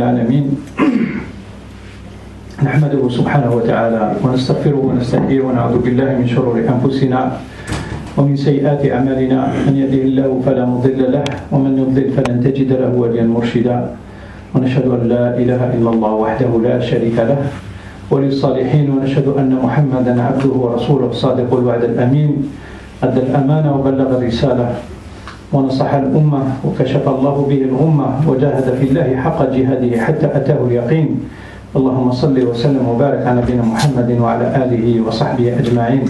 العالمين. نحمده سبحانه وتعالى ونستغفره ونستهديه ونعوذ بالله من شرور أنفسنا ومن سيئات أعمالنا. من يهده الله فلا مضل له ومن يضلل فلن تجد له وليا مرشدا. ونشهد أن لا إله إلا الله وحده لا شريك له ولي الصالحين. ونشهد أن محمدا عبده ورسوله الصادق الوعد الأمين أدى الأمانة وبلغ الرسالة ونصح الأمة وكشف الله به الغمة وجاهد في الله حق جهاده حتى أتاه اليقين. اللهم صل وسلم وبارك على نبينا محمد وعلى آله وصحبه أجمعين.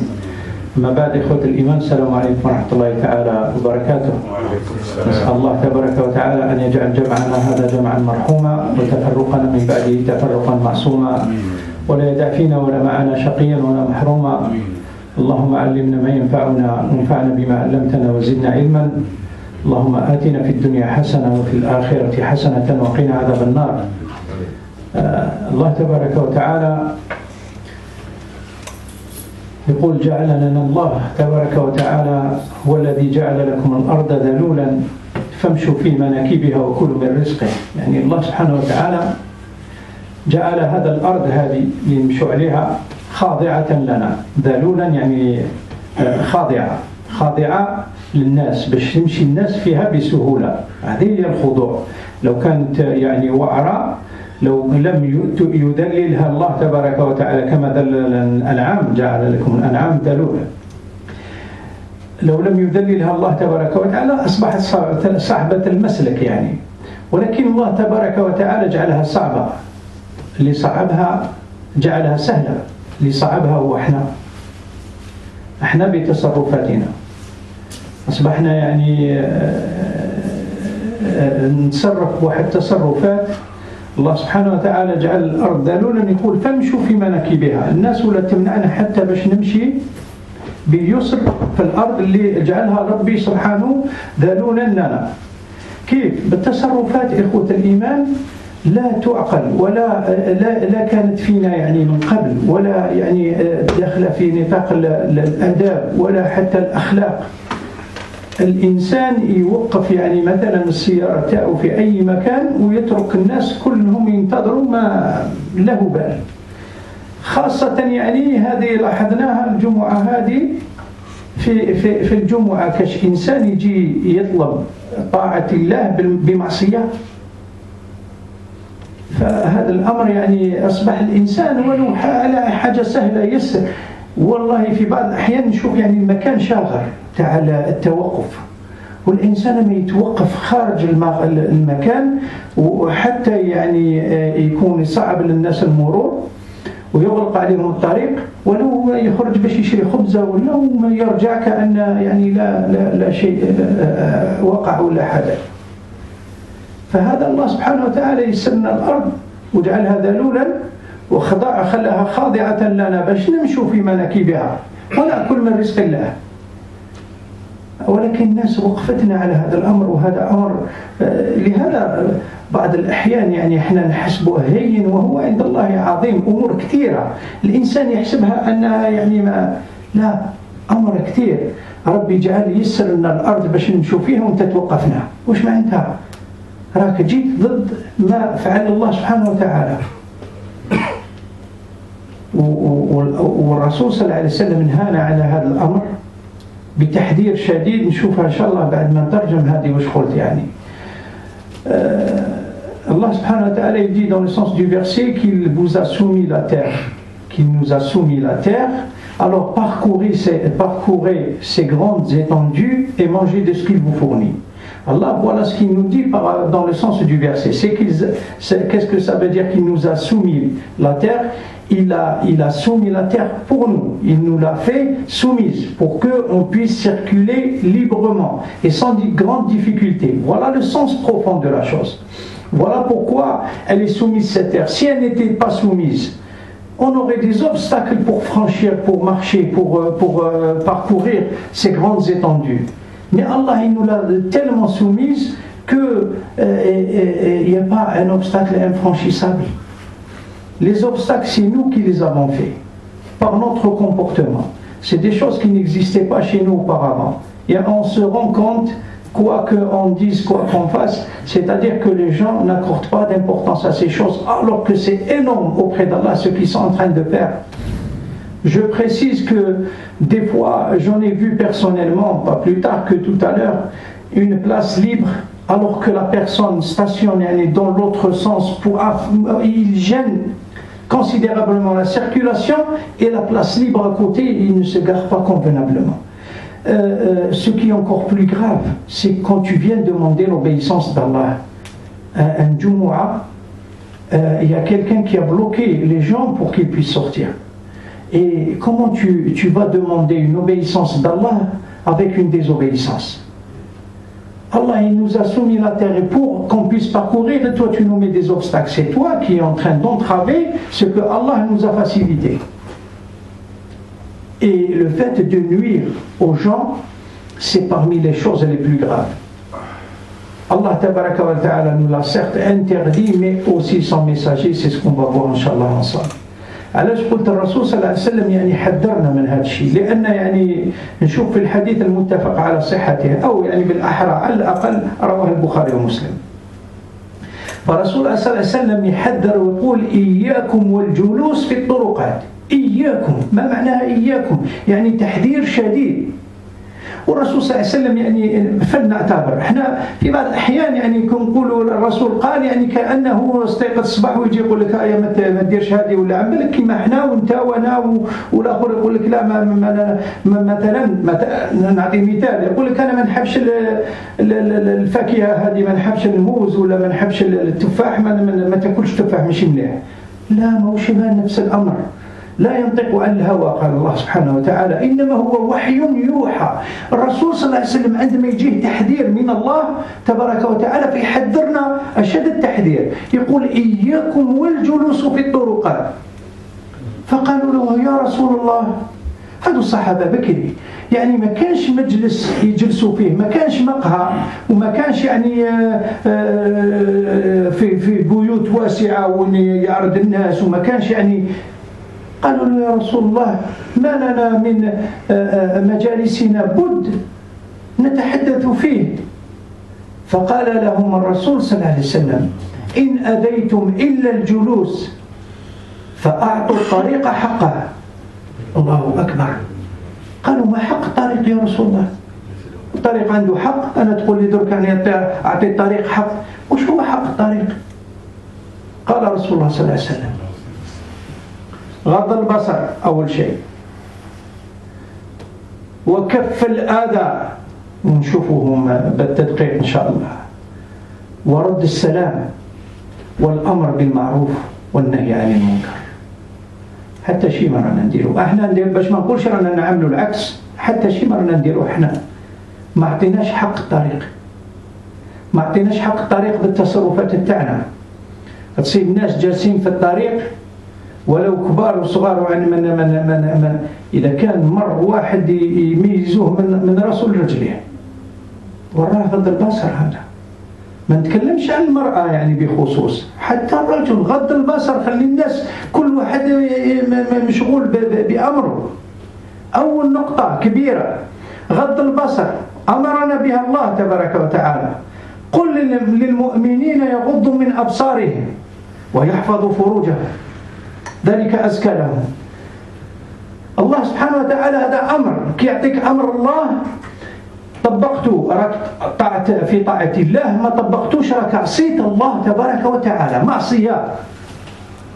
أما بعد إخوة الإيمان، السلام عليكم ورحمة الله تعالى وبركاته. نسأل الله تبارك وتعالى أن يجعل جمعنا هذا جمعا مرحوما وتفرقنا من بعده تفرقا معصوما ولا يدع فينا ولا معنا شقيا ولا محروما. اللهم علمنا ما ينفعنا وانفعنا بما علمتنا وزدنا علما. اللهم آتنا في الدنيا حسنة وفي الآخرة حسنة وقنا عذاب النار. الله تبارك وتعالى يقول: جعل لنا الله تبارك وتعالى هو الذي جعل لكم الأرض ذلولا فامشوا في مناكبها وكلوا من رزقه. يعني الله سبحانه وتعالى جعل هذا الأرض هذه يمشوا عليها خاضعة لنا، ذلولا يعني خاضعة للناس باش يمشي الناس فيها بسهولة. هذه هي الخضوع. لو كانت يعني وعراء، لو لم يذللها الله تبارك وتعالى كما ذلل الأنعام، جعل لكم الأنعام ذلولا، لو لم يذللها الله تبارك وتعالى أصبحت صعبة المسلك يعني. ولكن الله تبارك وتعالى جعلها صعبة. اللي صعبها جعلها سهلة. اللي صعبها هو احنا بتصرفاتنا أصبحنا يعني نتصرف واحد تصرفات. الله سبحانه وتعالى جعل الأرض ذلولا، يقول فامشوا في مناكبها. الناس ولا تمنعنا حتى باش نمشي باليسر في الأرض اللي جعلها ربي سبحانه ذلولا لنا. كيف؟ بالتصرفات إخوة الإيمان لا تعقل لا كانت فينا يعني من قبل، ولا يعني داخلة في نطاق الآداب ولا حتى الأخلاق. الإنسان يوقف يعني مثلا السيارة تاعو في أي مكان ويترك الناس كلهم ينتظروا ما له بال. خاصة يعني هذه لاحظناها الجمعة هذه في الجمعة، كاش إنسان يجي يطلب طاعة الله بمعصية. فهذا الأمر يعني أصبح الإنسان ولو على حاجة سهلة يسر. والله في بعض الأحيان نشوف يعني المكان شاغر تاع التوقف، والإنسان ما يتوقف خارج المكان وحتى يعني يكون صعب للناس المرور ويغلق عليهم الطريق، ولو يخرج باش يشري خبزة ولا ما يرجع كأن يعني لا شيء وقع ولا حدث. فهذا الله سبحانه وتعالى يسرنا الأرض وجعلها ذلولا خلاها خاضعة لنا باش نمشوا في مناكبها ونأكل من رزق الله. ولكن الناس وقفتنا على هذا الأمر، وهذا أمر لهذا بعض الأحيان يعني احنا نحسبه هين وهو عند الله عظيم. أمور كثيرة الإنسان يحسبها أنها يعني لا، أمر كثير. ربي جعل يسر لنا الأرض باش نمشوا فيها وانت توقفنا. وش معناتها؟ راك جيت ضد ما فعل الله سبحانه وتعالى. والرسول صلى الله عليه وسلم نهانا على هذا الأمر بتحذير شديد. نشوفها إن شاء الله بعد ما نترجم هذه وش قلت يعني. Allah subhanahu wa ta'ala dit dans le sens du verset qu'il vous a soumis la terre, qu'il nous a soumis la terre. Alors parcourez ces grandes étendues et mangez de ce qu'il vous fournit. Allah, voilà ce qu'il nous dit dans le sens du verset. Qu'est-ce que ça veut dire qu'il nous a soumis la terre? Il a soumis la terre pour nous. Il nous l'a fait soumise pour qu'on puisse circuler librement et sans grande difficulté. Voilà le sens profond de la chose. Voilà pourquoi elle est soumise cette terre. Si elle n'était pas soumise, on aurait des obstacles pour franchir, pour marcher, pour parcourir ces grandes étendues. Mais Allah, il nous l'a tellement soumise qu'il n'y a pas un obstacle infranchissable. Les obstacles, c'est nous qui les avons faits, par notre comportement. C'est des choses qui n'existaient pas chez nous auparavant. Et on se rend compte quoi qu'on dise, quoi qu'on fasse, c'est-à-dire que les gens n'accordent pas d'importance à ces choses, alors que c'est énorme auprès d'Allah ce qu'ils sont en train de faire. Je précise que des fois, j'en ai vu personnellement, pas plus tard que tout à l'heure, une place libre, alors que la personne stationne dans l'autre sens, il gêne considérablement la circulation, et la place libre à côté, il ne se gare pas convenablement. Ce qui est encore plus grave, c'est quand tu viens demander l'obéissance d'Allah. Un Jumu'ah, il y a quelqu'un qui a bloqué les gens pour qu'ils puissent sortir. Et comment tu vas demander une obéissance d'Allah avec une désobéissance? Allah, il nous a soumis la terre, et pour qu'on puisse parcourir, et toi tu nous mets des obstacles. C'est toi qui es en train d'entraver ce que Allah nous a facilité. Et le fait de nuire aux gens, c'est parmi les choses les plus graves. Allah tabaraka wa ta'ala nous l'a certes interdit, mais aussi son messager, c'est ce qu'on va voir inshallah ensemble. علاش قلت الرسول صلى الله عليه وسلم يعني حذرنا من هذا الشيء؟ لأن يعني نشوف في الحديث المتفق على صحته، أو يعني بالأحرى على الأقل رواه البخاري ومسلم. فالرسول صلى الله عليه وسلم يحذر ويقول إياكم والجلوس في الطرقات. إياكم، ما معناها إياكم؟ يعني تحذير شديد. والرسول صلى الله عليه وسلم يعني فلنعتبر احنا في بعض الاحيان يعني نقولوا الرسول قال يعني كانه استيقظ الصباح ويجي يقول لك يا ما ديرش هذه ولا عملك كيما احنا وانت وانا والاخر يقول لك لا مثلا نعطي مثال، يقول لك انا ما نحبش الفاكهه هذه، ما نحبش الموز ولا ما نحبش التفاح، ما تاكلش تفاح ماشي مليح. لا، ماهوش نفس الامر. لا ينطق عن الهوى قال الله سبحانه وتعالى، إنما هو وحي يوحى. الرسول صلى الله عليه وسلم عندما يجيه تحذير من الله تبارك وتعالى فيحذرنا أشد التحذير، يقول إياكم والجلوس في الطرقات. فقالوا له يا رسول الله، هذو الصحابة بكري يعني ما كانش مجلس يجلسوا فيه، ما كانش مقهى، وما كانش يعني في بيوت واسعة ويعرض الناس، وما كانش يعني. قالوا له يا رسول الله ما لنا من مجالسنا بد نتحدث فيه. فقال لهم الرسول صلى الله عليه وسلم إن أبيتم إلا الجلوس فأعطوا الطريق حقه. الله أكبر. قالوا ما حق الطريق يا رسول الله؟ الطريق عنده حق؟ أنا تقول لي درك يعني أعطي الطريق حق، وش هو حق الطريق؟ قال رسول الله صلى الله عليه وسلم غض البصر أول شيء، وكف الآذى، ونشوفهم بالتدقيق إن شاء الله، ورد السلام، والأمر بالمعروف والنهي عن المنكر. حتى شيء ما رانا نديرو احنا باش ما نقولش رانا نعملوا العكس، حتى شيء ما رانا نديرو احنا ما عطيناش حق الطريق، ما عطيناش حق الطريق بالتصرفات تاعنا. تصيب الناس جالسين في الطريق ولو كبار وصغار، يعني من إذا كان مر واحد يميزوه من راسه لرجليه، وراه غض البصر. هذا ما نتكلمش عن المرأة يعني بخصوص، حتى الرجل غض البصر، خلي الناس كل واحد مشغول بأمره. أول نقطة كبيرة غض البصر أمرنا بها الله تبارك وتعالى، قل للمؤمنين يغضوا من أبصارهم ويحفظوا فروجهم ذلك أزكى لهم. الله سبحانه وتعالى هذا أمر، كي يعطيك أمر الله طبقته راك طاعت في طاعة الله، ما طبقتوش راك عصيت الله تبارك وتعالى.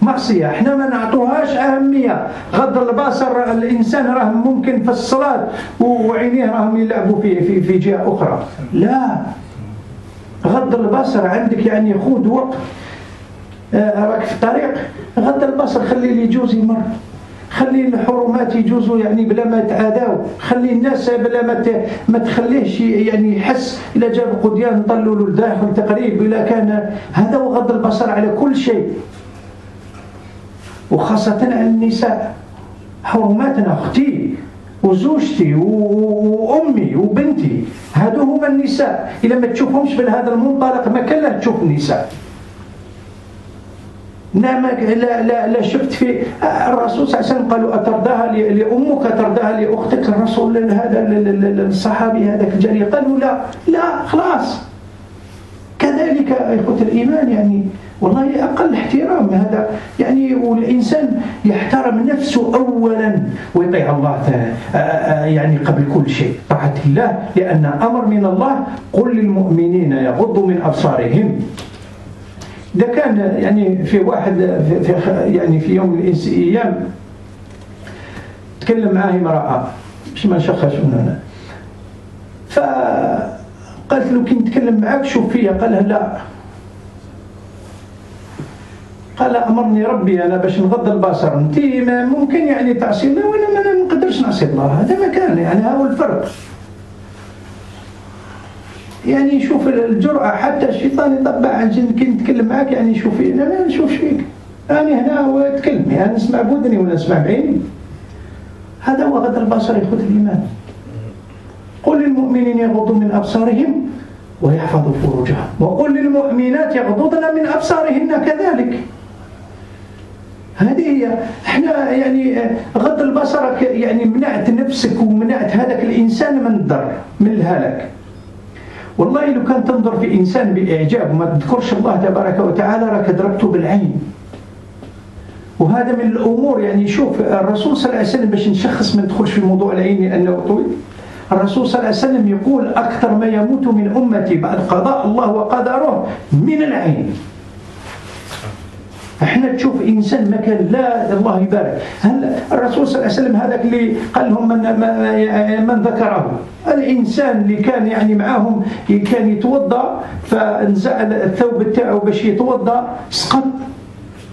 معصية احنا ما نعطوهاش أهمية. غض البصر الإنسان راه ممكن في الصلاة وعينيه راهم يلعبوا في جهة أخرى. لا، غض البصر عندك يعني خذ وقت، راك في الطريق غض البصر، خلي اللي يجوز يمر، خلي الحرمات يجوزوا يعني بلا ما يتعاداو، خلي الناس بلا ما تخليهش يعني يحس إلا جاب قديان طلوا له الداخل تقريب، إلا كان هذا هو غض البصر على كل شيء، وخاصة على النساء. حرماتنا أختي وزوجتي وأمي وبنتي، هذو هما النساء. إذا ما تشوفهمش بهذا المنطلق ما كان له تشوف النساء. لا شفت في الرسول صلى الله عليه وسلم قالوا أترضاها لأمك أترضاها لأختك؟ الرسول هذا الصحابي هذاك الجاري قالوا لا خلاص. كذلك إخوة الإيمان يعني والله أقل احترام هذا يعني، والإنسان يحترم نفسه أولا ويطيع الله يعني قبل كل شيء، طاعة الله، لأن أمر من الله قل للمؤمنين يغضوا من أبصارهم. ده كان يعني في واحد يعني في يوم من الأيام تكلم معاه امرأة مش ما نشخص من هنا، فقالت له كي نتكلم معاك شوف فيها، قال لها لا، قال أمرني ربي أنا باش نغض البصر، أنت ممكن يعني تعصي الله وأنا ما نقدرش نعصي الله، هذا ما كان يعني هذا هو الفرق. يعني شوف الجرأة، حتى الشيطان يطبع عن كي نتكلم معاك يعني شوفي أنا ما نشوفش فيك، أنا هنا وأتكلم يعني نسمع بودني ولا نسمع بعيني، هذا هو غض البصر يا إخوة الإيمان. قل للمؤمنين يغضوا من أبصارهم ويحفظوا فروجهم، وقل للمؤمنات يغضضن من أبصارهن كذلك. هذه هي احنا يعني غض البصر يعني منعت نفسك ومنعت هذاك الإنسان من الضر من الهلاك. والله لو كان تنظر في إنسان بإعجاب وما تذكرش الله تبارك وتعالى راك ضربته بالعين. وهذا من الأمور يعني شوف الرسول صلى الله عليه وسلم باش نشخص ما ندخلش في موضوع العين لأنه طويل. الرسول صلى الله عليه وسلم يقول أكثر ما يموت من أمتي بعد قضاء الله وقدره من العين. احنا تشوف انسان ما كان لا الله يبارك، هل الرسول صلى الله عليه وسلم هذاك اللي قال لهم من ذكره الانسان اللي كان يعني معاهم كان يتوضا فنزع الثوب تاعو باش يتوضا سقط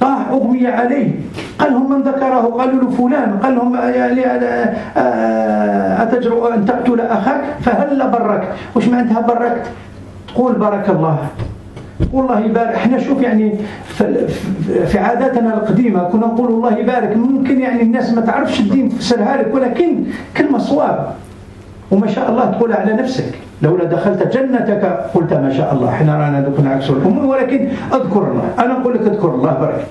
طاح اغمي عليه، قال لهم من ذكره؟ قالوا له فلان، قال لهم اتجرؤ ان تقتل اخاك فهل برك؟ وش معناتها بركت؟ تقول بارك الله والله يبارك. احنا شوف يعني في عاداتنا القديمة كنا نقول الله يبارك، ممكن يعني الناس ما تعرفش الدين تفسرها لك ولكن كلمة صواب وما شاء الله تقولها على نفسك، لولا دخلت جنتك قلت ما شاء الله. احنا رانا دوك نعكسوا الامور، ولكن اذكر الله. انا نقول لك اذكر الله برك،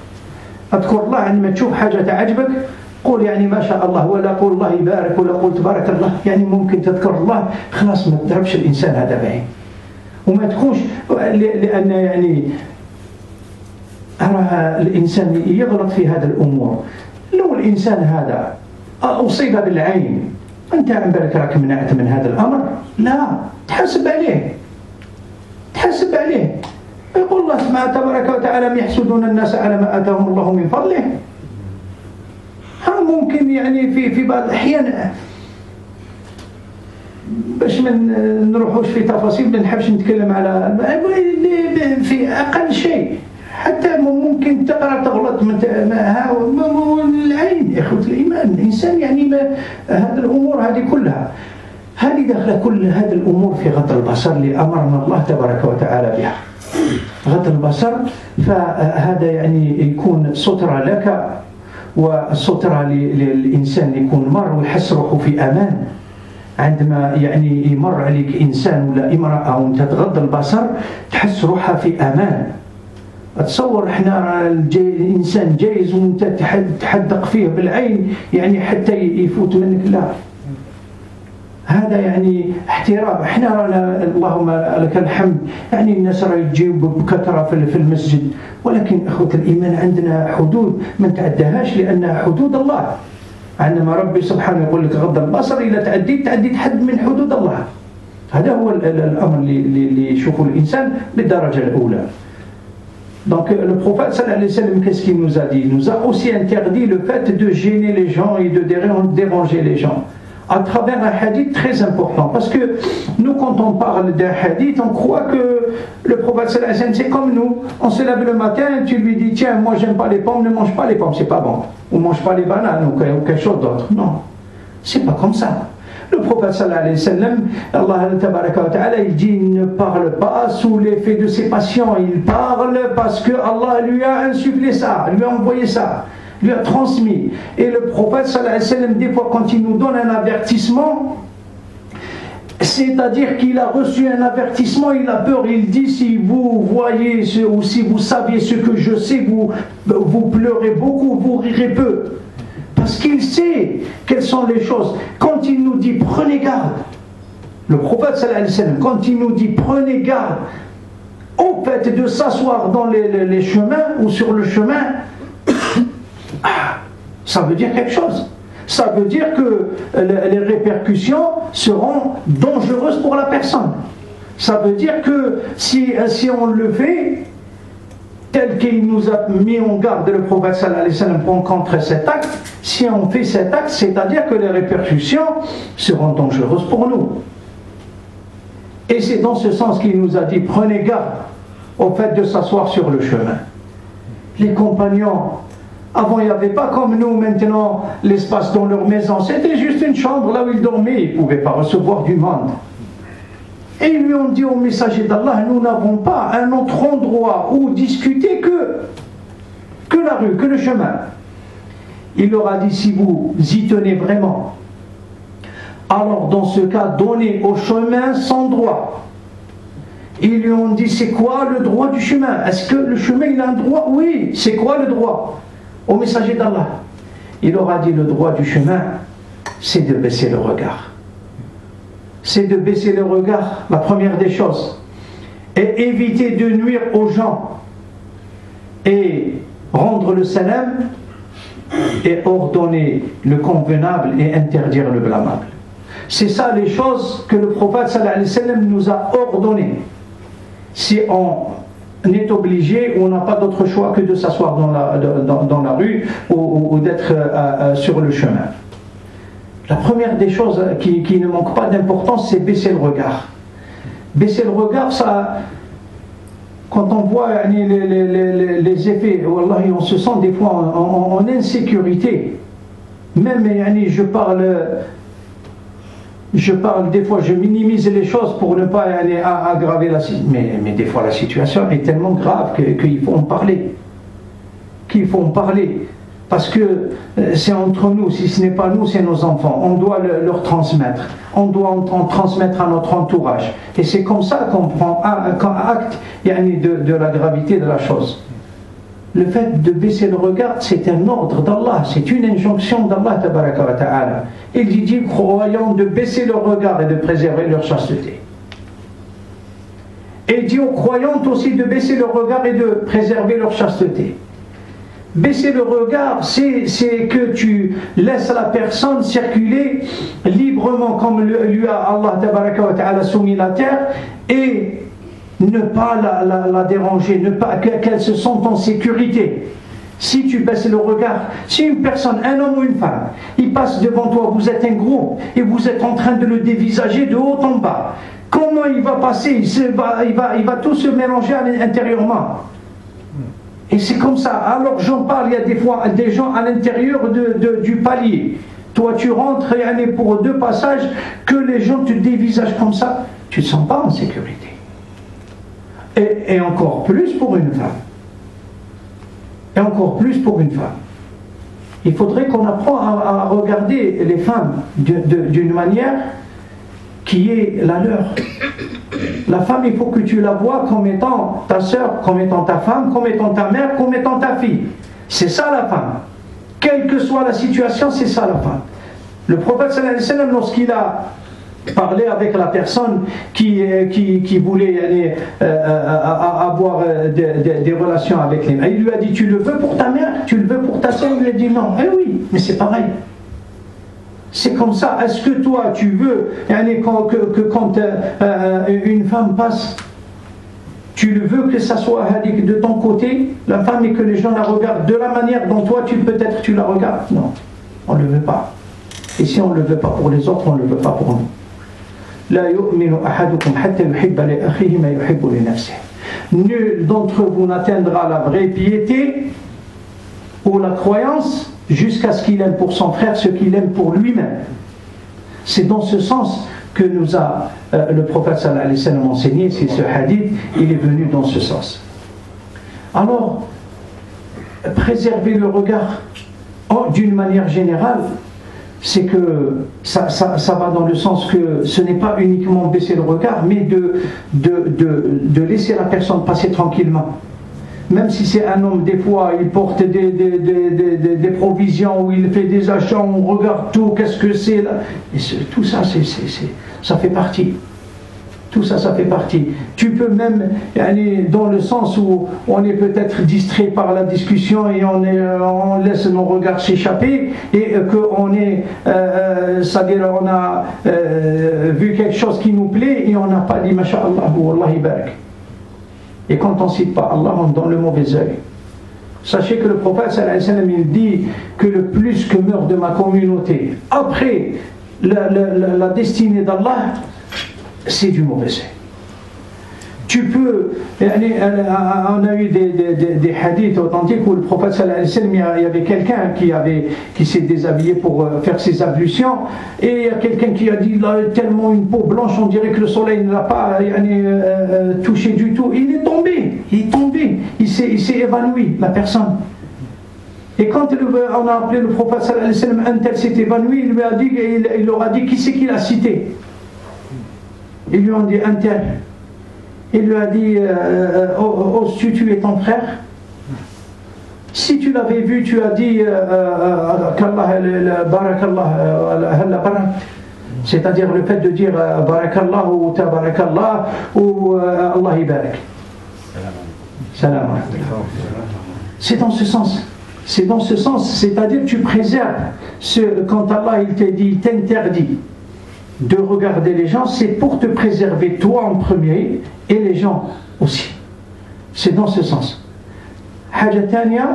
اذكر الله عندما تشوف حاجة تعجبك قول يعني ما شاء الله، ولا قول الله يبارك ولا قول تبارك الله، يعني ممكن تذكر الله خلاص ما تضربش الإنسان هذا بعين وما تكونش، لأن يعني أرى الإنسان يغلط في هذا الأمور. لو الإنسان هذا أصيب بالعين أنت عن بالك راك منعت من هذا الأمر؟ لا، تحاسب عليه، تحاسب عليه. يقول الله سبحانه تبارك وتعالى يحسدون الناس على ما آتاهم الله من فضله. ممكن يعني في بعض الأحيان باش ما نروحوش في تفاصيل، ما نحبش نتكلم على في أقل شيء، حتى ممكن تقرأ تغلط العين. إخوة الإيمان الإنسان يعني هذه الأمور هذه كلها هذه داخله كل هذه الأمور في غض البصر اللي أمرنا الله تبارك وتعالى بها. غض البصر فهذا يعني يكون سترة لك والسترة للإنسان، يكون مر ويحس روحه في أمان. عندما يعني يمر عليك إنسان ولا امرأة وانت تغض البصر تحس روحها في أمان. أتصور احنا الإنسان جايز وانت تحدق فيه بالعين يعني حتى يفوت منك، لا، هذا يعني احترام. احنا رانا اللهم لك الحمد يعني الناس راه يجيو بكثرة في المسجد، ولكن أخوة الإيمان عندنا حدود ما نتعداهاش لأنها حدود الله. عندما ربي سبحانه يقول لك غض البصر إذا تعديت حد من حدود الله، هذا هو الأمر اللي يشوفه الإنسان بالدرجة الأولى. Donc le prophète sallallahu alayhi wa sallam, qu'est-ce qu'il nous a dit? Il nous a aussi interdit le fait de gêner les gens et de déranger les gens à travers un hadith très important, parce que nous quand on parle d'un hadith on croit que le prophète sallallahu alayhi wa sallam c'est comme nous, on se lève le matin et tu lui dis tiens moi j'aime pas les pommes, ne mange pas les pommes, c'est pas bon, ou mange pas les bananes ou quelque chose d'autre. Non, c'est pas comme ça. Le prophète sallallahu alayhi wa sallam, Allah tabaraka wa ta'ala, il dit il ne parle pas sous l'effet de ses passions, il parle parce que Allah lui a insufflé ça, lui a envoyé ça, lui a transmis. Et le prophète sallallahu alayhi wa sallam, des fois quand il nous donne un avertissement, C'est-à-dire qu'il a reçu un avertissement, il a peur, il dit si vous voyez ou si vous saviez ce que je sais, vous pleurez beaucoup, vous rirez peu. Parce qu'il sait quelles sont les choses. Quand il nous dit prenez garde, le prophète sallallahu alayhi wa sallam, quand il nous dit prenez garde au fait de s'asseoir dans les chemins ou sur le chemin, ça veut dire quelque chose. Ça veut dire que les répercussions seront dangereuses pour la personne. Ça veut dire que si on le fait, tel qu'il nous a mis en garde le prophète sallallahu alayhi wa sallam contre cet acte, si on fait cet acte, c'est-à-dire que les répercussions seront dangereuses pour nous. Et c'est dans ce sens qu'il nous a dit, prenez garde au fait de s'asseoir sur le chemin. Les compagnons, avant il n'y avait pas comme nous maintenant l'espace dans leur maison, c'était juste une chambre là où ils dormaient, ils ne pouvaient pas recevoir du monde. Et ils lui ont dit au messager d'Allah, nous n'avons pas un autre endroit où discuter que la rue, que le chemin. Il leur a dit, si vous y tenez vraiment, alors dans ce cas, donnez au chemin son droit. Ils lui ont dit, c'est quoi le droit du chemin? Est-ce que le chemin il a un droit? Oui, c'est quoi le droit? Au messager d'Allah, il leur a dit, le droit du chemin, c'est de baisser le regard. C'est de baisser le regard, la première des choses, et éviter de nuire aux gens, et rendre le salam, et ordonner le convenable et interdire le blâmable. C'est ça les choses que le prophète sallallahu alayhi wa sallam nous a ordonnées. Si on est obligé ou on n'a pas d'autre choix que de s'asseoir dans la rue ou d'être sur le chemin. La première des choses qui ne manque pas d'importance, c'est baisser le regard. Baisser le regard, ça, quand on voit les effets, wallahi, on se sent des fois en insécurité. Même, je parle des fois, je minimise les choses pour ne pas aggraver la situation. Mais des fois la situation est tellement grave qu'il faut en parler. Parce que c'est entre nous, si ce n'est pas nous, c'est nos enfants. On doit leur transmettre. On doit en transmettre à notre entourage. Et c'est comme ça qu'on prend acte de la gravité de la chose. Le fait de baisser le regard, c'est un ordre d'Allah, c'est une injonction d'Allah tabaraka wa ta'ala. Il dit aux croyants de baisser le regard et de préserver leur chasteté. Et il dit aux croyantes aussi de baisser le regard et de préserver leur chasteté. Baisser le regard, c'est que tu laisses la personne circuler librement comme lui a Allah tabaraka wa ta'ala soumis la terre, et ne pas la déranger, ne pas qu'elle se sente en sécurité. Si tu baisses le regard, si une personne, un homme ou une femme, il passe devant toi, vous êtes un groupe et vous êtes en train de le dévisager de haut en bas, comment il va passer? Il va tout se mélanger intérieurement. Et c'est comme ça. Alors j'en parle, il y a des fois des gens à l'intérieur du palier. Toi tu rentres et pour 2 passages, que les gens te dévisagent comme ça, tu ne te sens pas en sécurité. Et encore plus pour une femme. Et encore plus pour une femme. Il faudrait qu'on apprenne à regarder les femmes d'une manière qui est la leur. La femme, il faut que tu la vois comme étant ta sœur, comme étant ta femme, comme étant ta mère, comme étant ta fille. C'est ça la femme. Quelle que soit la situation, c'est ça la femme. Le prophète sallallahu alayhi wa sallam, lorsqu'il a parlé avec la personne qui voulait avoir des relations avec lui, il lui a dit, tu le veux pour ta mère, tu le veux pour ta sœur? Il lui a dit non. Eh oui, mais c'est pareil. C'est comme ça. Est-ce que toi tu veux que quand une femme passe, tu le veux que ça soit de ton côté, la femme, et que les gens la regardent de la manière dont toi peut-être tu la regardes? Non, on ne le veut pas. Et si on ne le veut pas pour les autres, on ne le veut pas pour nous. La yu'minu ahadukum hatta yuhibba li akhihi ma yuhibbu li nafsihi. Nul d'entre vous n'atteindra la vraie piété ou la croyance jusqu'à ce qu'il aime pour son frère ce qu'il aime pour lui-même. C'est dans ce sens que nous a le prophète sallallahu alayhi wa sallam enseigné. C'est ce hadith, il est venu dans ce sens. Alors, préserver le regard d'une manière générale, c'est que ça va dans le sens que ce n'est pas uniquement baisser le regard, mais de laisser la personne passer tranquillement. Même si c'est un homme, des fois, il porte des provisions, ou il fait des achats, on regarde tout, qu'est-ce que c'est là. Et tout ça, ça fait partie. Tout ça, ça fait partie. Tu peux même aller dans le sens où on est peut-être distrait par la discussion et on laisse nos regards s'échapper et qu'on est, c'est-à-dire on a vu quelque chose qui nous plaît et on n'a pas dit Masha'Allah ou Allah barak. Et quand on ne cite pas Allah, on donne le mauvais œil. Sachez que le prophète sallallahu alayhi wa sallam, il dit que le plus que meurt de ma communauté après la destinée d'Allah, c'est du mauvais œil. Tu peux, on a eu des hadiths authentiques où le prophète sallallahu alayhi wa sallam, il y avait quelqu'un qui s'est déshabillé pour faire ses ablutions, et il y a quelqu'un qui a dit il a tellement une peau blanche, on dirait que le soleil ne l'a pas touché du tout. Il est tombé, il s'est évanoui, la personne. Et quand on a appelé le prophète sallallahu alayhi wa sallam, un tel s'est évanoui, il leur a dit qui c'est qui l'a cité. Ils lui ont dit un tel. Il lui a dit oses-tu tuer ton frère? Si tu l'avais vu, tu as dit qu'Allah barakallah, c'est-à-dire le fait de dire barakallah ou tabarakallah ou Allah barak. Salam. C'est dans ce sens. C'est dans ce sens, c'est-à-dire tu préserves quand Allah il t'a dit, il t'interdit de regarder les gens, c'est pour te préserver toi en premier et les gens aussi. C'est dans ce sens. حاجة ثانية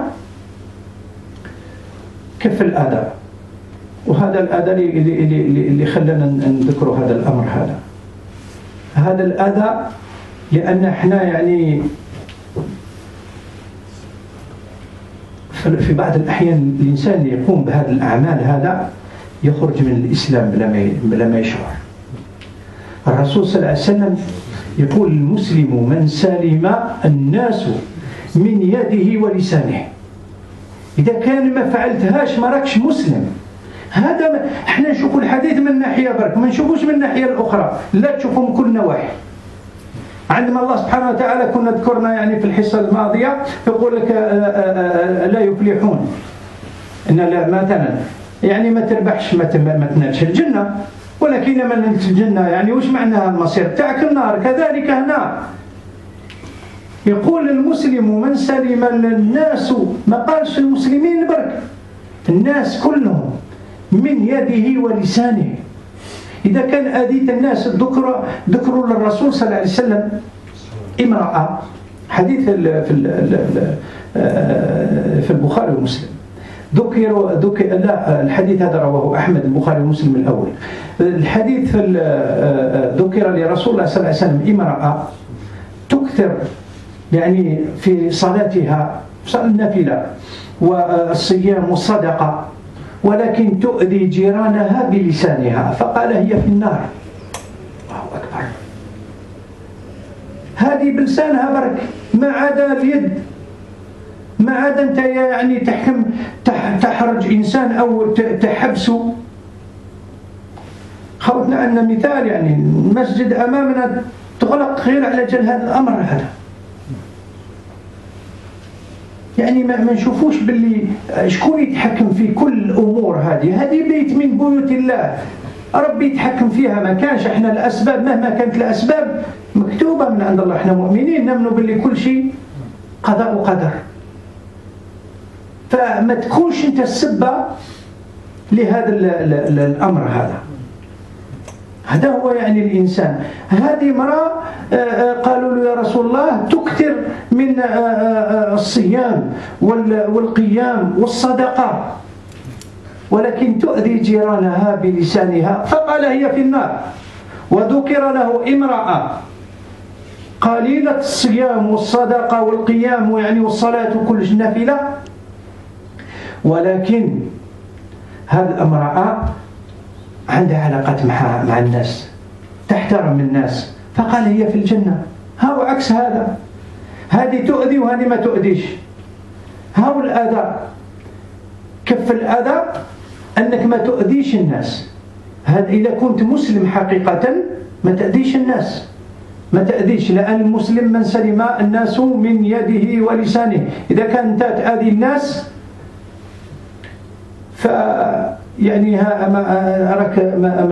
كف الأذى، وهذا الأذى اللي خلنا نذكر هذا الأمر هذا الأذى لأن احنا يعني في بعض الأحيان الإنسان اللي يقوم بهذه الأعمال هذا يخرج من الإسلام بلا ما يشعر. الرسول صلى الله عليه وسلم يقول المسلم من سلم الناس من يده ولسانه. إذا كان ما فعلتهاش ما راكش مسلم. هذا احنا نشوفوا الحديث من ناحية برك، ما نشوفوش من الناحية الأخرى، لا تشوفوا من كل نواحي. عندما الله سبحانه وتعالى كنا ذكرنا يعني في الحصة الماضية يقول لك لا يفلحون، إن مثلا يعني ما تربحش ما تنالش الجنة، ولكن من نالت الجنة يعني وش معناها المصير تاعك النار، كذلك هنا يقول المسلم من سلم الناس، ما قالش المسلمين برك، الناس كلهم من يده ولسانه. إذا كان أذيت الناس ذكروا للرسول صلى الله عليه وسلم امرأة، حديث في البخاري ومسلم ذكر لا الحديث هذا رواه أحمد البخاري ومسلم الأول. الحديث ذكر لرسول الله صلى الله عليه وسلم امرأة تكثر يعني في صلاتها النافلة والصيام والصدقة، ولكن تؤذي جيرانها بلسانها، فقال هي في النار. الله أكبر. هذه بلسانها برك، ما عدا اليد، ما عدا أنت يعني تحرج إنسان أو تحبسه. خوتنا عندنا مثال يعني المسجد أمامنا تغلق غير على أجل هذا الأمر هذا. يعني ما نشوفوش باللي شكون يتحكم في كل الأمور هذه بيت من بيوت الله، ربي يتحكم فيها. ما كانش احنا الأسباب مهما كانت الأسباب مكتوبة من عند الله، احنا مؤمنين نؤمن باللي كل شيء قضاء وقدر. فما تكونش انت السبة لهذا الأمر هذا هو يعني الإنسان. هذه امرأة قالوا له يا رسول الله تكثر من الصيام والقيام والصدقة، ولكن تؤذي جيرانها بلسانها، فقال هي في النار. وذكر له امرأة قليلة الصيام والصدقة والقيام يعني والصلاة كل نافلة، ولكن هذه الامرأة عندها علاقات مع الناس، تحترم الناس، فقال هي في الجنة. هاو عكس هذا، هذه تؤذي وهذه ما تؤذيش. هاو الأذى، كف الأذى أنك ما تؤذيش الناس. هذا إذا كنت مسلم حقيقة ما تأذيش الناس، ما تأذيش، لأن المسلم من سلم الناس من يده ولسانه. إذا كنت تأذي الناس يعني راك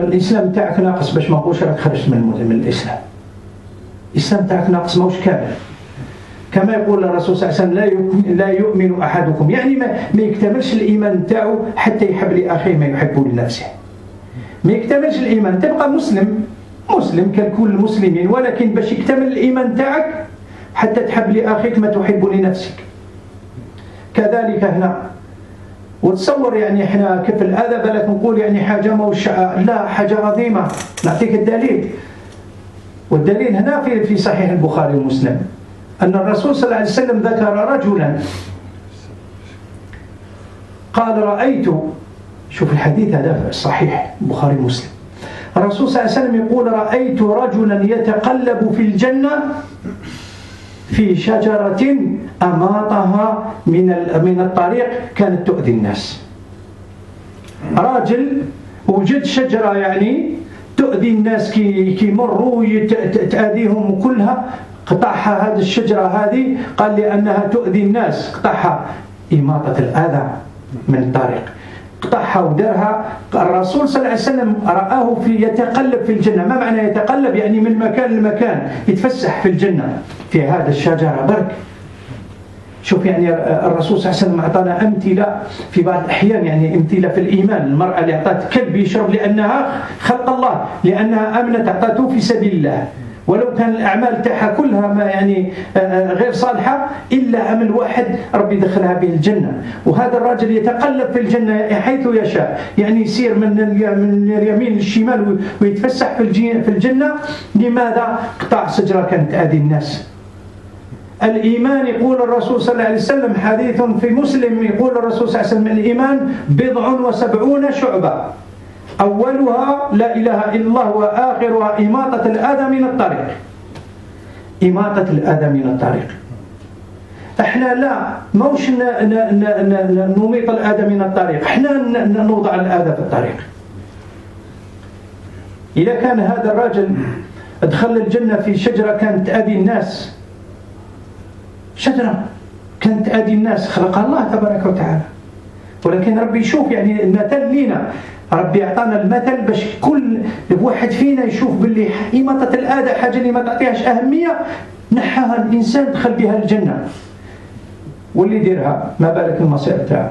الإسلام تاعك ناقص، باش ما نقولش راك خرجت من الإسلام. الإسلام تاعك ناقص، ماهوش كامل. كما يقول الرسول صلى الله عليه وسلم لا يؤمن أحدكم، يعني ما يكتملش الإيمان تاعه حتى يحب لأخيه ما يحب لنفسه. ما يكتملش الإيمان، تبقى مسلم ككل المسلمين، ولكن باش يكتمل الإيمان تاعك حتى تحب لأخيك ما تحب لنفسك. كذلك هنا. وتصور يعني احنا كيف الأذى بالك نقول يعني حاجة موش، لا، حاجة عظيمة. نعطيك الدليل، والدليل هنا في صحيح البخاري ومسلم، أن الرسول صلى الله عليه وسلم ذكر رجلا قال رأيت، شوف الحديث هذا في الصحيح البخاري ومسلم، الرسول صلى الله عليه وسلم يقول رأيت رجلا يتقلب في الجنة في شجرة أماطها من الطريق كانت تؤذي الناس. راجل وجد شجرة يعني تؤذي الناس كي مروا تأذيهم كلها، قطعها هذه الشجرة هذه، قال لأنها تؤذي الناس قطعها، إماطة الأذى من الطريق، قطعها ودرها. الرسول صلى الله عليه وسلم رآه يتقلب في الجنة. ما معنى يتقلب؟ يعني من مكان لمكان، يتفسح في الجنة في هذا الشجرة برك. شوف يعني الرسول صلى الله عليه وسلم أعطانا أمثلة في بعض الأحيان، يعني أمثلة في الإيمان. المرأة اللي أعطت كلب يشرب لأنها خلق الله، لأنها آمنت أعطته في سبيل الله، ولو كان الأعمال تاعها كلها ما يعني غير صالحة، إلا عمل واحد ربي دخلها به الجنة. وهذا الرجل يتقلب في الجنة حيث يشاء، يعني يسير من اليمين للشمال ويتفسح في الجنة. لماذا؟ قطع شجرة كانت تأذي الناس. الإيمان يقول الرسول صلى الله عليه وسلم، حديث في مسلم يقول الرسول صلى الله عليه وسلم الإيمان 70 شعبة، أولها لا إله إلا الله، وآخرها إماطة الأذى من الطريق. إماطة الأذى من الطريق. احنا لا موش نميط الأذى من الطريق، احنا نوضع الأذى في الطريق. إذا كان هذا الرجل ادخل الجنة في شجرة كانت تأذي الناس، شجرة كانت تأذي الناس خلقها الله تبارك وتعالى، ولكن ربي يشوف يعني المثل لينا، ربي أعطانا المثل باش كل واحد فينا يشوف باللي إماطة الأذى حاجة اللي ما تعطيهاش أهمية، نحاها الإنسان دخل بها الجنة، واللي يديرها ما بالك المصير تاعه.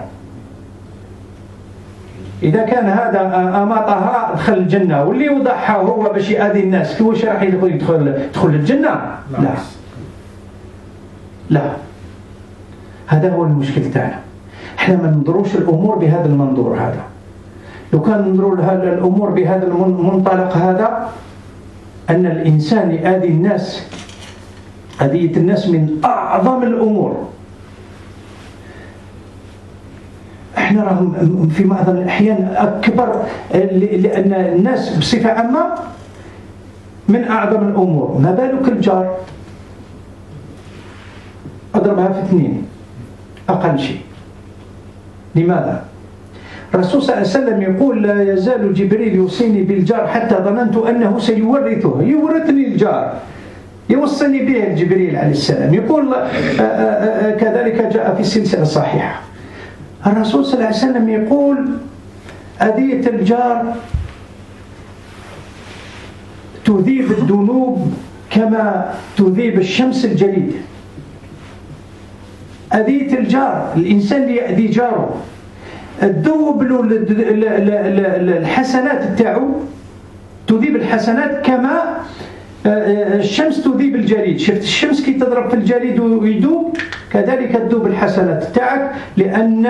إذا كان هذا أماطها دخل الجنة، واللي وضعها هو باش يأذي الناس، كيفاش راح يدخل الجنة؟ لا، هذا هو المشكل تاعنا. احنا ما ننظروش الأمور بهذا المنظور هذا. لو كان ننظروا لهذا الأمور بهذا المنطلق هذا، أن الإنسان يأذي الناس، أذية الناس من أعظم الأمور. احنا راهم في بعض الأحيان أكبر، لأن الناس بصفة عامة من أعظم الأمور. ما بالك الجار؟ أضربها في 2 أقل شيء. لماذا؟ الرسول صلى الله عليه وسلم يقول لا يزال جبريل يوصيني بالجار حتى ظننت أنه سيورثه، يورثني الجار، يوصيني به جبريل عليه السلام. يقول كذلك جاء في السلسلة الصحيحة. الرسول صلى الله عليه وسلم يقول أذية الجار تذيب الذنوب كما تذيب الشمس الجليد. أذية الجار، الإنسان اللي يأذي جاره تذوب الحسنات تاعو، تذيب الحسنات كما الشمس تذيب الجليد. شفت الشمس كي تضرب في الجليد ويذوب، كذلك تذوب الحسنات تاعك، لأن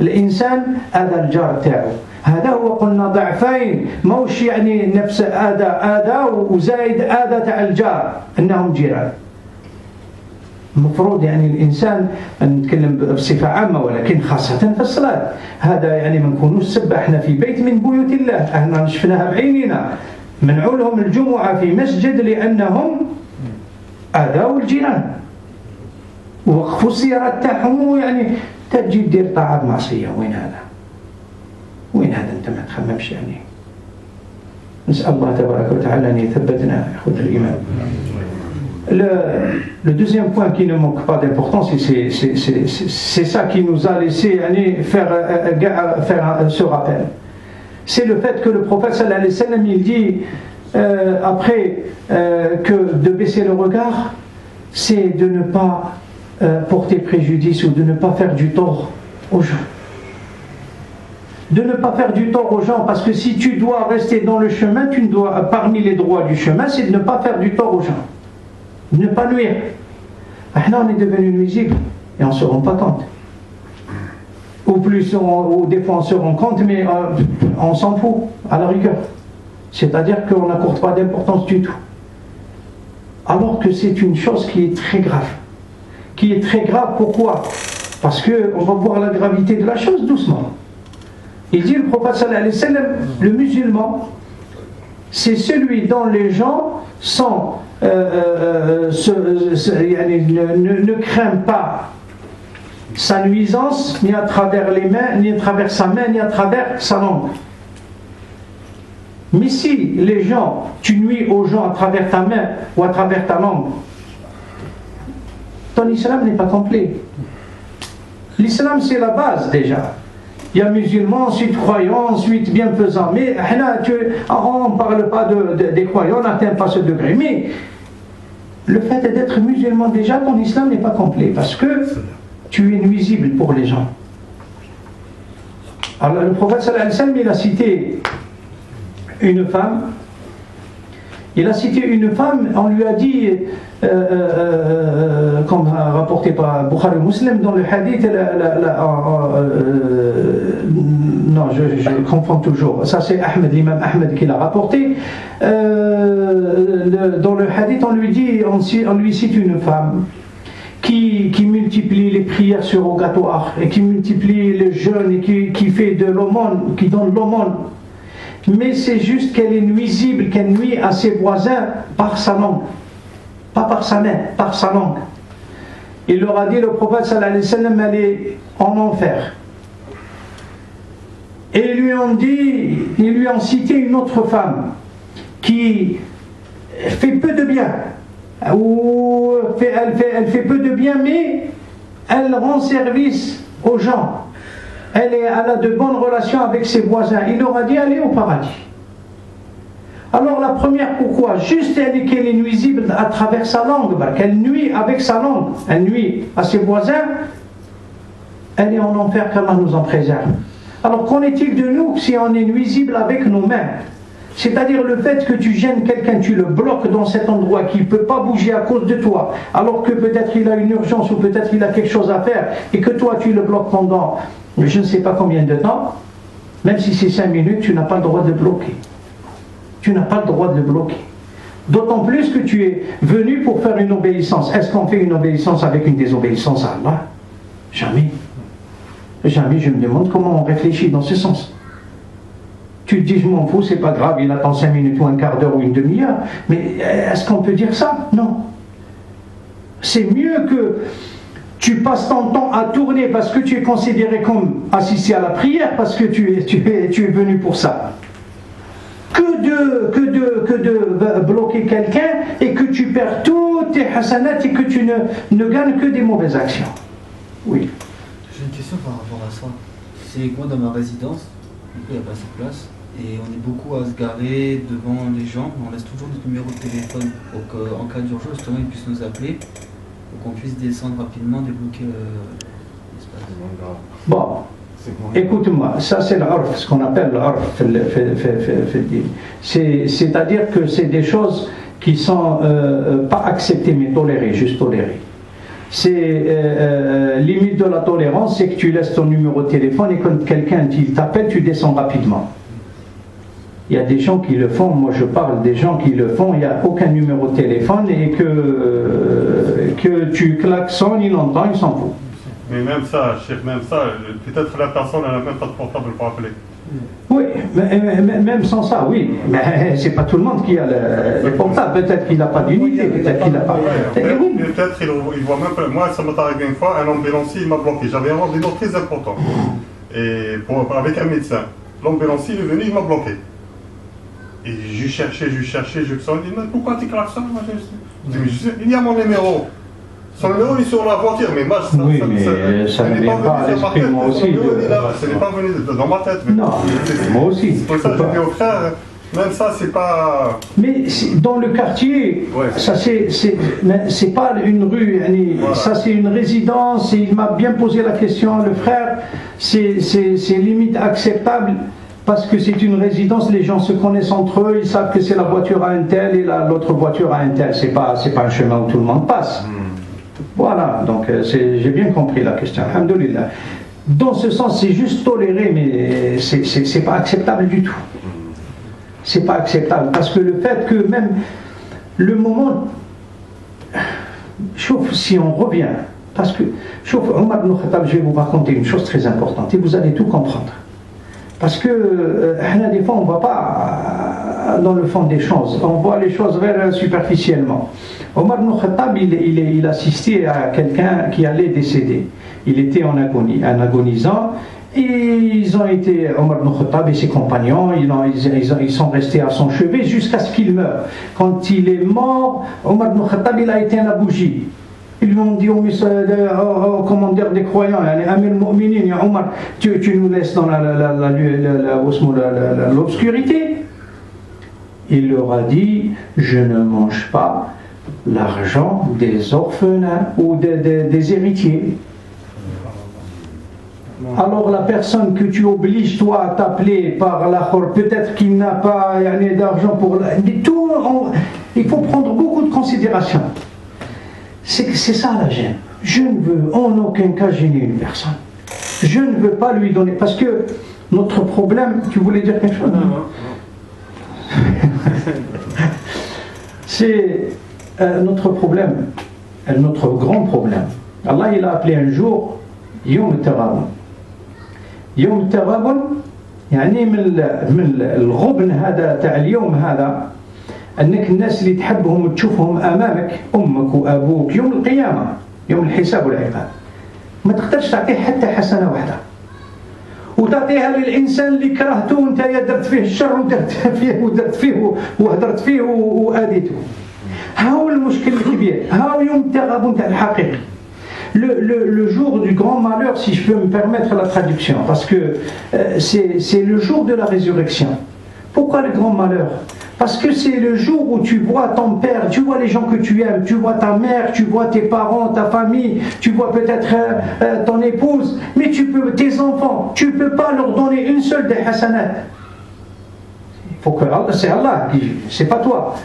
الإنسان أذى الجار تاعو. هذا هو قلنا ضعفين، موش يعني نفس آذى وزايد آذى تاع الجار أنهم جيران. المفروض يعني الإنسان نتكلم بصفة عامة، ولكن خاصة في الصلاة، هذا يعني ما نكونوش سب احنا في بيت من بيوت الله، احنا شفناها بعيننا، منعوا لهم الجمعة في مسجد لأنهم آذوا الجيران، ووقفوا السيارات تاعهم، يعني تجي دير طاعة معصية. وين هذا؟ وين هذا أنت ما تخممش يعني. نسأل الله تبارك وتعالى أن يثبتنا إخوة الإيمان. Le deuxième point qui ne manque pas d'importance, c'est ça qui nous a laissé faire ce rappel. C'est le fait que le prophète sallallahu alayhi wa sallam, il dit après que de baisser le regard, c'est de ne pas porter préjudice ou de ne pas faire du tort aux gens. De ne pas faire du tort aux gens, parce que si tu dois rester dans le chemin, parmi les droits du chemin, c'est de ne pas faire du tort aux gens. Ne pas nuire. Maintenant, on est devenu nuisible et on ne se rend pas compte. Ou des fois on se rend compte, mais on s'en fout, à la rigueur. C'est-à-dire qu'on n'accorde pas d'importance du tout. Alors que c'est une chose qui est très grave. Qui est très grave, pourquoi? Parce qu'on va voir la gravité de la chose doucement. Il dit le prophète sallallahu alayhi wa sallam, le musulman, c'est celui dont les gens ne craignent pas sa nuisance, ni à travers les mains, ni à travers sa main, ni à travers sa langue. Mais si les gens, tu nuis aux gens à travers ta main ou à travers ta langue, ton islam n'est pas complet. L'islam, c'est la base déjà. Il y a musulmans, ensuite croyants, ensuite bienfaisants. Mais on ne parle pas des croyants, on n'atteint pas ce degré. Mais le fait d'être musulman, déjà, ton islam n'est pas complet. Parce que tu es nuisible pour les gens. Alors le prophète sallallahu alayhi wa sallam, il a cité une femme. On lui a dit, comme rapporté par Bukhari Muslim dans le hadith, non, je confonds toujours, ça c'est l'imam Ahmed qui l'a rapporté. Dans le hadith, on lui cite une femme qui multiplie les prières surrogatoires et qui multiplie les jeûnes et qui fait de l'aumône, qui donne l'aumône. Mais c'est juste qu'elle est nuisible, qu'elle nuit à ses voisins par sa langue, pas par sa main, par sa langue. Il leur a dit, le prophète sallallahu alayhi wa sallam, elle est en enfer. Et ils lui ont cité une autre femme qui fait peu de bien, ou elle fait peu de bien, mais elle rend service aux gens. Elle a de bonnes relations avec ses voisins. Il leur a dit, allez au paradis. Alors la première, pourquoi? Juste qu'elle est nuisible à travers sa langue, qu'elle nuit avec sa langue, elle nuit à ses voisins, elle est en enfer, qu'Allah nous en préserve. Alors qu'en est-il de nous si on est nuisible avec nos mains? C'est-à-dire le fait que tu gênes quelqu'un, tu le bloques dans cet endroit qui ne peut pas bouger à cause de toi, alors que peut-être il a une urgence ou peut-être il a quelque chose à faire, et que toi tu le bloques pendant je ne sais pas combien de temps, même si c'est 5 minutes, tu n'as pas le droit de le bloquer. Tu n'as pas le droit de le bloquer. D'autant plus que tu es venu pour faire une obéissance. Est-ce qu'on fait une obéissance avec une désobéissance à Allah? Jamais. Jamais. Je me demande comment on réfléchit dans ce sens. Tu te dis, je m'en fous, c'est pas grave, il attend 5 minutes ou un quart d'heure ou une demi-heure. Mais est-ce qu'on peut dire ça? Non. C'est mieux que tu passes ton temps à tourner parce que tu es considéré comme assisté à la prière, parce que tu es venu pour ça, que de bloquer quelqu'un et que tu perds toutes tes hasanats et que tu ne gagnes que des mauvaises actions. Oui. J'ai une question par rapport à ça. C'est moi dans ma résidence, du coup il n'y a pas assez de place, et on est beaucoup à se garer devant les gens, on laisse toujours notre numéro de téléphone pour qu'en cas d'urgence, justement, ils puissent nous appeler. Pour qu'on puisse descendre rapidement, débloquer l'espace. Bon, écoute-moi, ça c'est l'arf, ce qu'on appelle l'arf. C'est-à-dire que c'est des choses qui sont pas acceptées mais tolérées, juste tolérées. C'est limite de la tolérance, c'est que tu laisses ton numéro de téléphone et quand quelqu'un t'appelle, tu descends rapidement. Il y a des gens qui le font, moi je parle des gens qui le font, il n'y a aucun numéro de téléphone et que tu klaxonnes, il entend, il s'en fout. Mais même ça, chef, même ça, peut-être la personne n'a même pas de portable pour appeler. Oui, même sans ça, oui. Mais c'est pas tout le monde qui a le portable. Peut-être qu'il n'a pas d'unité, peut-être qu'il n'a pas. Peut-être il voit même pas. Moi, ça m'est arrivé une fois, un ambulancier il m'a bloqué. J'avais un rendez-vous très important. Et avec un médecin. L'ambulancier il est venu, il m'a bloqué. Et je cherchais, je me suis dit, mais pourquoi tu klaxonnes? Je dis, mais il y a mon numéro. Son numéro il est sur la voiture, mais moi, ça ne vient pas à l'esprit, moi aussi. Ça n'est pas venu dans ma tête. Non, moi aussi. C'est pour ça que je dis au frère, même ça, c'est pas... Mais dans le quartier, ouais, ça c'est pas une rue, voilà. Ça c'est une résidence, et il m'a bien posé la question, le frère, c'est limite acceptable, parce que c'est une résidence, les gens se connaissent entre eux, ils savent que c'est la voiture à un tel et l'autre voiture à un tel, c'est pas un chemin où tout le monde passe. Voilà, donc j'ai bien compris la question, alhamdoulilah. Dans ce sens, c'est juste toléré, mais c'est pas acceptable du tout. C'est pas acceptable, parce que le fait que même le moment, sauf si on revient, parce que, sauf Omar ibn Khattab, je vais vous raconter une chose très importante, et vous allez tout comprendre. Parce que des fois on ne va pas dans le fond des choses, on voit les choses superficiellement. Omar ibn Khattab, il assistait à quelqu'un qui allait décéder. Il était en agonie, en agonisant, et ils ont été, Omar ibn Khattab et ses compagnons, ils sont restés à son chevet jusqu'à ce qu'il meure. Quand il est mort, Omar ibn Khattab, il a éteint la bougie. Ils lui ont dit au commandeur des croyants, Amir al-Mu'minin, Omar, tu nous laisses dans l'obscurité. Il leur a dit, je ne mange pas l'argent des orphelins ou des héritiers. Alors la personne que tu obliges toi à t'appeler par la khor, peut-être qu'il n'a pas d'argent pour tout, il faut prendre beaucoup de considération. C'est ça la gêne. Je ne veux en aucun cas gêner une personne. Je ne veux pas lui donner, parce que notre problème, tu voulais dire quelque chose? Non. C'est notre problème, notre grand problème. Allah il a appelé un jour Yom Tarabun. يوم التغابن يعني من الغبن هذا تاع اليوم هذا أنك الناس اللي تحبهم تشوفهم أمامك أمك وأبوك يوم القيامة يوم الحساب والعقاب ما تقدرش تعطيه حتى حسنة واحدة وتعطيها للإنسان اللي كرهته وانت درت فيه الشر ودرت فيه وهدرت فيه وآذيته. ها هو المشكل الكبير، ها هو يوم التغابن تاع الحقيقي. Le jour du grand malheur, si je peux me permettre la traduction, parce que c'est le jour de la résurrection. Pourquoi le grand malheur? Parce que c'est le jour où tu vois ton père, tu vois les gens que tu aimes, tu vois ta mère, tu vois tes parents, ta famille, tu vois peut-être ton épouse, mais tes enfants, tu ne peux pas leur donner une seule des hasanat. C'est Allah, c'est pas toi.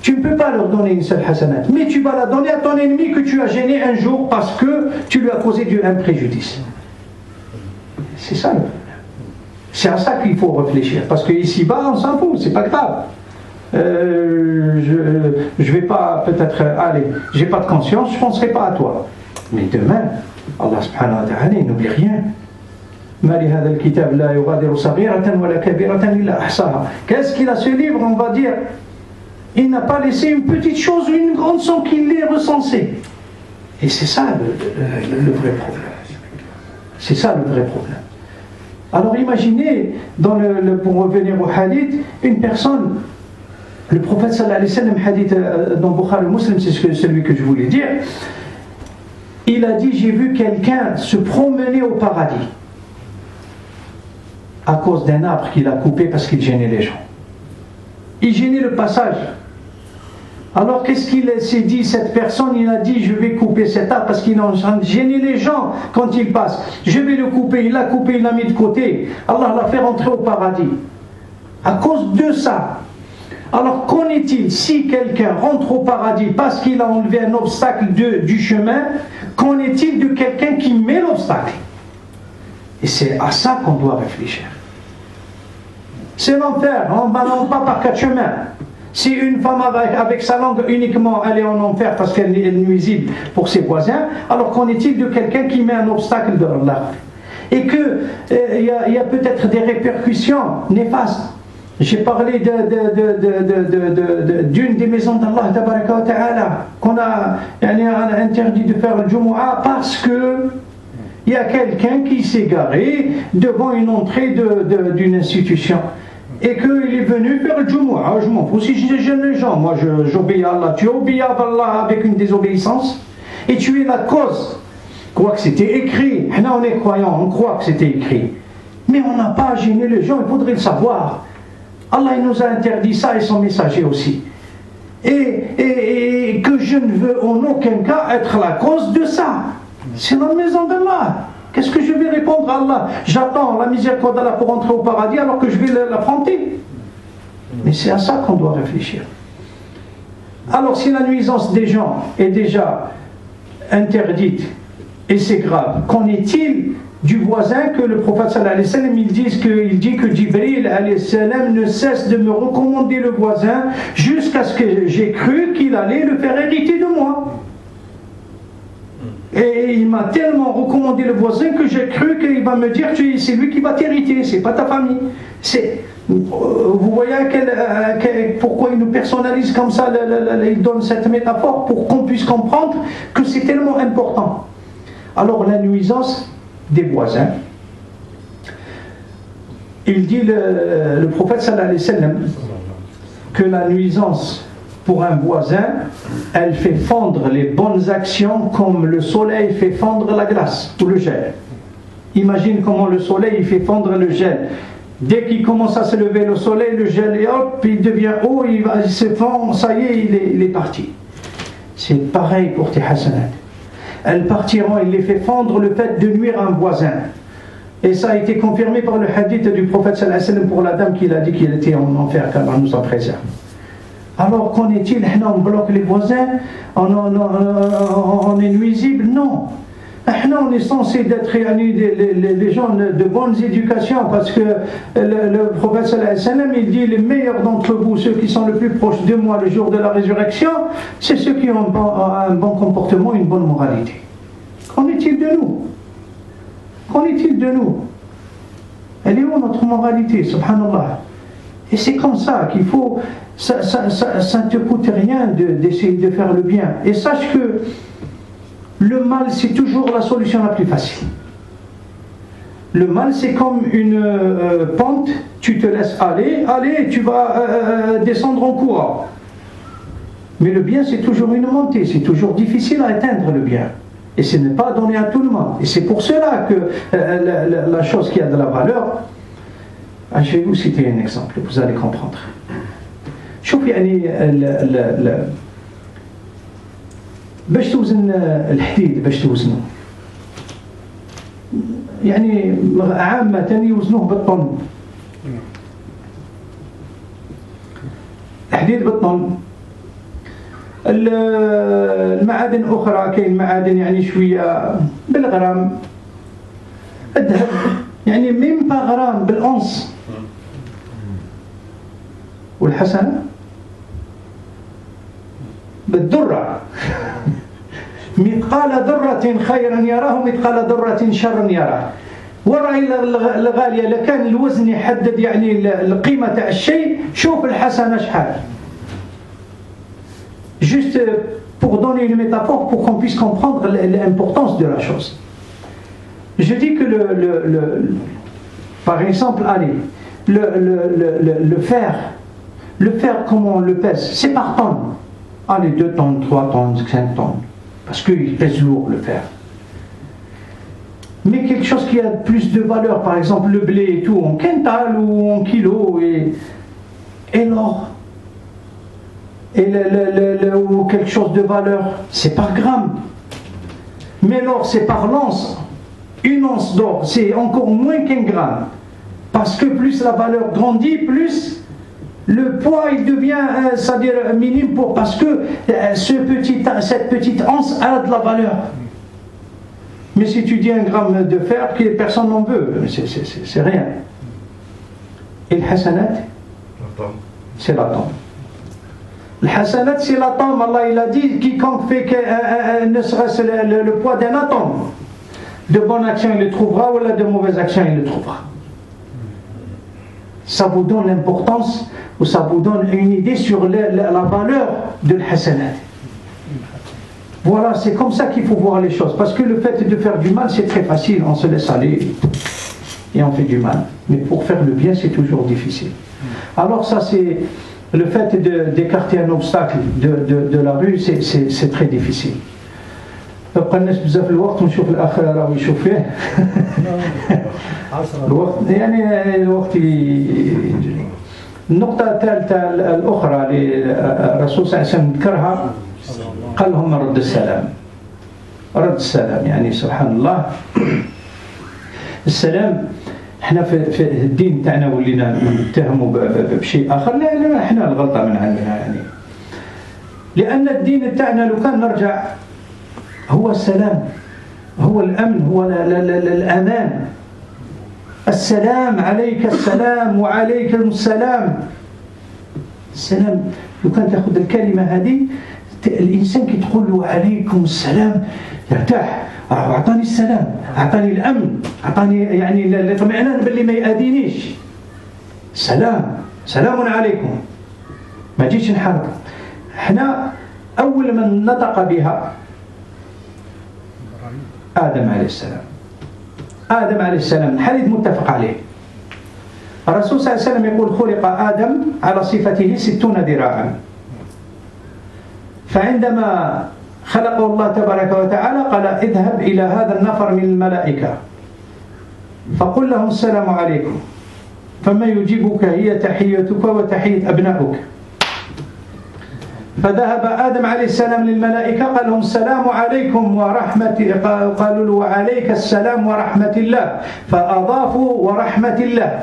Tu ne peux pas leur donner une seule hasanat, mais tu vas la donner à ton ennemi que tu as gêné un jour parce que tu lui as causé un préjudice. C'est ça le problème. C'est à ça qu'il faut réfléchir, parce qu'ici-bas, on s'en fout, c'est pas grave. Je vais pas peut-être aller, j'ai pas de conscience, je penserai pas à toi. Mais demain, Allah subhanahu wa ta'ala, il n'oublie rien. Qu'est-ce qu'il a ce livre, on va dire? Il n'a pas laissé une petite chose ou une grande sans qu'il l'ait recensée. Et c'est ça le vrai problème. C'est ça le vrai problème. Alors imaginez, pour revenir au hadith, une personne, le prophète sallallahu alayhi wa sallam, hadith dans Bukhari Muslim, c'est celui que je voulais dire, il a dit, j'ai vu quelqu'un se promener au paradis à cause d'un arbre qu'il a coupé parce qu'il gênait les gens. Il gênait le passage. Alors qu'est-ce qu'il s'est dit, cette personne? Il a dit, je vais couper cet arbre parce qu'il est en train de gêner les gens quand il passe. Je vais le couper, il l'a coupé, il l'a mis de côté. Allah l'a fait rentrer au paradis. À cause de ça. Alors qu'en est-il si quelqu'un rentre au paradis parce qu'il a enlevé un obstacle du chemin? Qu'en est-il de quelqu'un qui met l'obstacle? Et c'est à ça qu'on doit réfléchir. C'est l'enfer, on ne balance pas par quatre chemins. Si une femme avec sa langue uniquement elle est en enfer parce qu'elle est nuisible pour ses voisins, alors qu'en est-il de quelqu'un qui met un obstacle dans l'arbre? Et qu'il y a peut-être des répercussions néfastes. J'ai parlé d'une des maisons d'Allah tabaraka wa ta'ala qu'on a interdit de faire le Jumu'ah parce que Il y a quelqu'un qui s'est garé devant une entrée d'une institution et qu'il est venu faire le Jumu'ah. Je m'en fous si je gêne les gens. Moi, j'obéis à Allah. Tu obéis à Allah avec une désobéissance et tu es la cause. Quoi que c'était écrit. Là, on est croyants, on croit que c'était écrit. Mais on n'a pas à gêner les gens, il faudrait le savoir. Allah il nous a interdit ça et son messager aussi. Et que je ne veux en aucun cas être la cause de ça. C'est la maison d'Allah. Qu'est-ce que je vais répondre à Allah? J'attends la miséricorde d'Allah pour entrer au paradis alors que je vais l'affronter. Mais c'est à ça qu'on doit réfléchir. Alors si la nuisance des gens est déjà interdite, et c'est grave, qu'en est-il du voisin que le prophète sallallahu alayhi wa sallam il dit que Jibril alayhi salam ne cesse de me recommander le voisin jusqu'à ce que j'ai cru qu'il allait le faire hériter de moi. Et il m'a tellement recommandé le voisin que j'ai cru qu'il va me dire que c'est lui qui va t'hériter, c'est pas ta famille. Vous voyez pourquoi il nous personnalise comme ça, il donne cette métaphore pour qu'on puisse comprendre que c'est tellement important. Alors la nuisance des voisins, il dit le prophète sallallahu alayhi wa sallam que la nuisance pour un voisin, elle fait fondre les bonnes actions comme le soleil fait fondre la glace ou le gel. Imagine comment le soleil fait fondre le gel. Dès qu'il commence à se lever le soleil, le gel et hop, il devient haut, il se fond, ça y est, il est parti. C'est pareil pour tes hasanat. Elles partiront, il les fait fondre le fait de nuire à un voisin. Et ça a été confirmé par le hadith du prophète sallallahu alayhi wa sallam pour la dame qui a dit qu'il était en enfer, qu'Allah nous en préserve. Alors qu'en est-il? On bloque les voisins, on est nuisible? Non. On est censé être les gens de bonnes éducations parce que le prophète sallallahu alayhi wa sallam il dit les meilleurs d'entre vous, ceux qui sont le plus proches de moi le jour de la résurrection, c'est ceux qui ont un bon comportement, une bonne moralité. Qu'en est-il de nous? Qu'en est-il de nous? Elle est où notre moralité, subhanallah? Et c'est comme ça qu'il faut, ça ne te coûte rien d'essayer de faire le bien. Et sache que le mal, c'est toujours la solution la plus facile. Le mal, c'est comme une pente, tu te laisses aller, tu vas descendre en courant. Mais le bien, c'est toujours une montée, c'est toujours difficile à atteindre le bien. Et ce n'est pas donné à tout le monde. Et c'est pour cela que la chose qui a de la valeur, je vais vous citer un exemple, vous allez comprendre. شوف يعني باش توزن الحديد باش توزنه يعني عامة يوزنوه بالطن الحديد بالطن المعادن أخرى كاين معادن يعني شوية بالغرام الذهب يعني ميم با غرام بالأونص والحسنة بالذرة مثقال ذرة خيرا يراه مثقال ذرة شرا يراه والرأي الغالية لكان الوزن يحدد يعني القيمة تاع الشيء شوف الحسنة شحال. Juste pour donner une métaphore pour qu'on puisse comprendre l'importance de la chose. Je dis que par exemple, allez, le fer comment on le pèse, c'est par tonne. Allez, 2 tonnes, 3 tonnes, 5 tonnes. Parce qu'il pèse lourd le fer. Mais quelque chose qui a plus de valeur, par exemple le blé et tout, en quintal ou en kilo, et l'or. Ou quelque chose de valeur, c'est par gramme. Mais l'or, c'est par l'once. Une once d'or, c'est encore moins qu'un gramme. Parce que plus la valeur grandit, plus le poids il devient, c'est-à-dire minime parce que cette petite once a de la valeur. Mais si tu dis 1 gramme de fer, personne n'en veut, c'est rien. Et le hasanat, c'est l'atome. Le hasanat, c'est l'atome. Allah il a dit quiconque fait ne serait-ce le poids d'un atome, de bonnes actions il le trouvera, ou de mauvaises actions il le trouvera. Ça vous donne l'importance, ou ça vous donne une idée sur la valeur de l'hasanat. Voilà, c'est comme ça qu'il faut voir les choses. Parce que le fait de faire du mal, c'est très facile. On se laisse aller et on fait du mal. Mais pour faire le bien, c'est toujours difficile. Alors ça, c'est le fait d'écarter un obstacle de la rue, c'est très difficile. قلناش بزاف الوقت ونشوف الاخ راه يشوف فيه الوقت يعني الوقت النقطه الثالثه الاخرى للرسول صلى الله عليه وسلم ذكرها قال لهم رد السلام يعني سبحان الله السلام. احنا في الدين تاعنا ولينا نتهموا بشيء اخر لان احنا الغلطه من عندنا يعني لان الدين تاعنا لو كان نرجع هو السلام هو الأمن هو الأمان. السلام عليك السلام وعليك السلام. السلام لو كان تأخذ الكلمة هذه الإنسان كي تقول له عليكم السلام يرتاح. أعطاني السلام أعطاني الأمن أعطاني يعني الاطمئنان باللي ما يأذينيش. سلام عليكم ما جيتش نحرق. احنا أول من نطق بها آدم عليه السلام الحديث متفق عليه. الرسول صلى الله عليه وسلم يقول خلق آدم على صفته 60 ذراعا فعندما خلقه الله تبارك وتعالى قال اذهب إلى هذا النفر من الملائكة فقل لهم السلام عليكم فما يجيبك هي تحيتك وتحية أبنائك. فذهب آدم عليه السلام للملائكة قال لهم السلام عليكم ورحمة قالوا له وعليك السلام ورحمة الله فأضافوا ورحمة الله.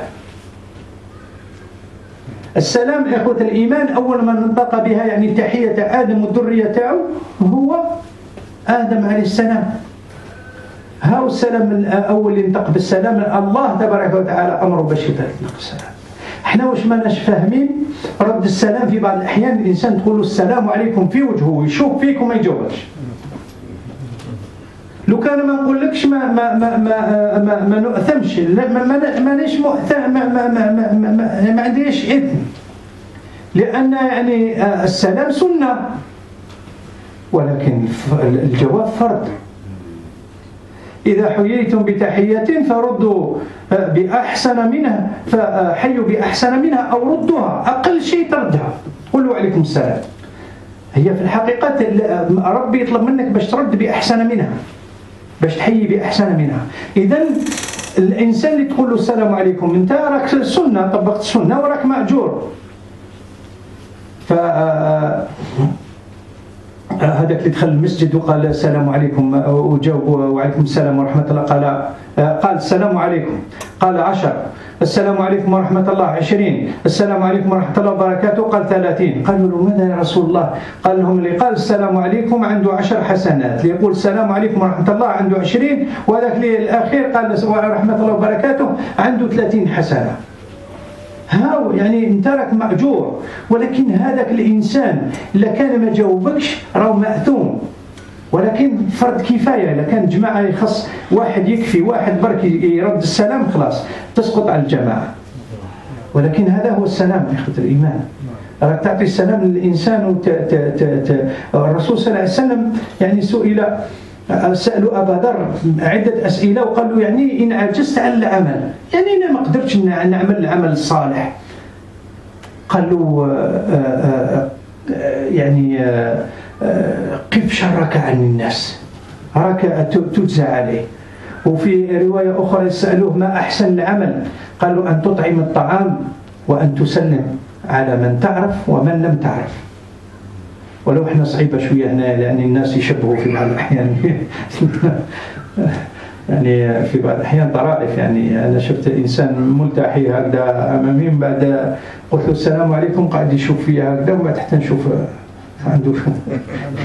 السلام إخوة الإيمان أول من نطق بها يعني تحية آدم والذرية تاعه هو آدم عليه السلام. هاو السلام الأول اللي ينطق بالسلام الله تبارك وتعالى أمره باش يطلق السلام. احنا واش ماناش فاهمين رد السلام في بعض الأحيان الإنسان تقول له السلام عليكم في وجهه يشوف فيك وما يجاوبش. لو كان ما نقولكش ما نؤثمش مانيش مؤثم ما عنديش إثم لأن يعني السلام سنة ولكن الجواب فرض. إذا حييتم بتحية فردوا بأحسن منها فحيوا بأحسن منها أو ردوها أقل شيء تردها قولوا عليكم السلام. هي في الحقيقة ربي يطلب منك باش ترد بأحسن منها باش تحيي بأحسن منها. إذن الإنسان اللي تقول له السلام عليكم انت راك سنة طبقت سنة وراك مأجور. هذاك اللي دخل المسجد وقال السلام عليكم وجاوب وعليكم السلام ورحمة الله قال السلام عليكم قال 10 السلام عليكم ورحمة الله 20 السلام عليكم ورحمة الله وبركاته قال 30. قالوا له ماذا يا رسول الله؟ قال لهم اللي قال السلام عليكم عنده 10 حسنات اللي يقول السلام عليكم ورحمة الله عنده 20 وذاك اللي الأخير قال ورحمة الله وبركاته عنده 30 حسنة. هاو يعني انت راك مأجور ولكن هذاك الإنسان إلا كان ما جاوبكش راهو مأثوم ولكن فرض كفاية. إذا كان جماعة يخص واحد يكفي واحد برك يرد السلام خلاص تسقط على الجماعة. ولكن هذا هو السلام إخوة الإيمان. راك تعطي السلام للإنسان الرسول صلى الله عليه وسلم يعني سألوا أبا ذر عدة أسئلة وقال له يعني إن عجزت عن العمل يعني أنا ما قدرتش نعمل العمل الصالح قال له يعني قف شرك عن الناس راك تجزى عليه. وفي رواية أخرى سألوه ما أحسن العمل قال له أن تطعم الطعام وأن تسلم على من تعرف ومن لم تعرف. ولو احنا صعيبة شوية هنا لأن الناس يشبهوا في بعض الأحيان يعني في بعض الأحيان طرائف. يعني أنا شفت إنسان ملتحي هكذا أمامي بعد قلت له السلام عليكم قاعد يشوف فيها هكذا وبعد حتى نشوف عنده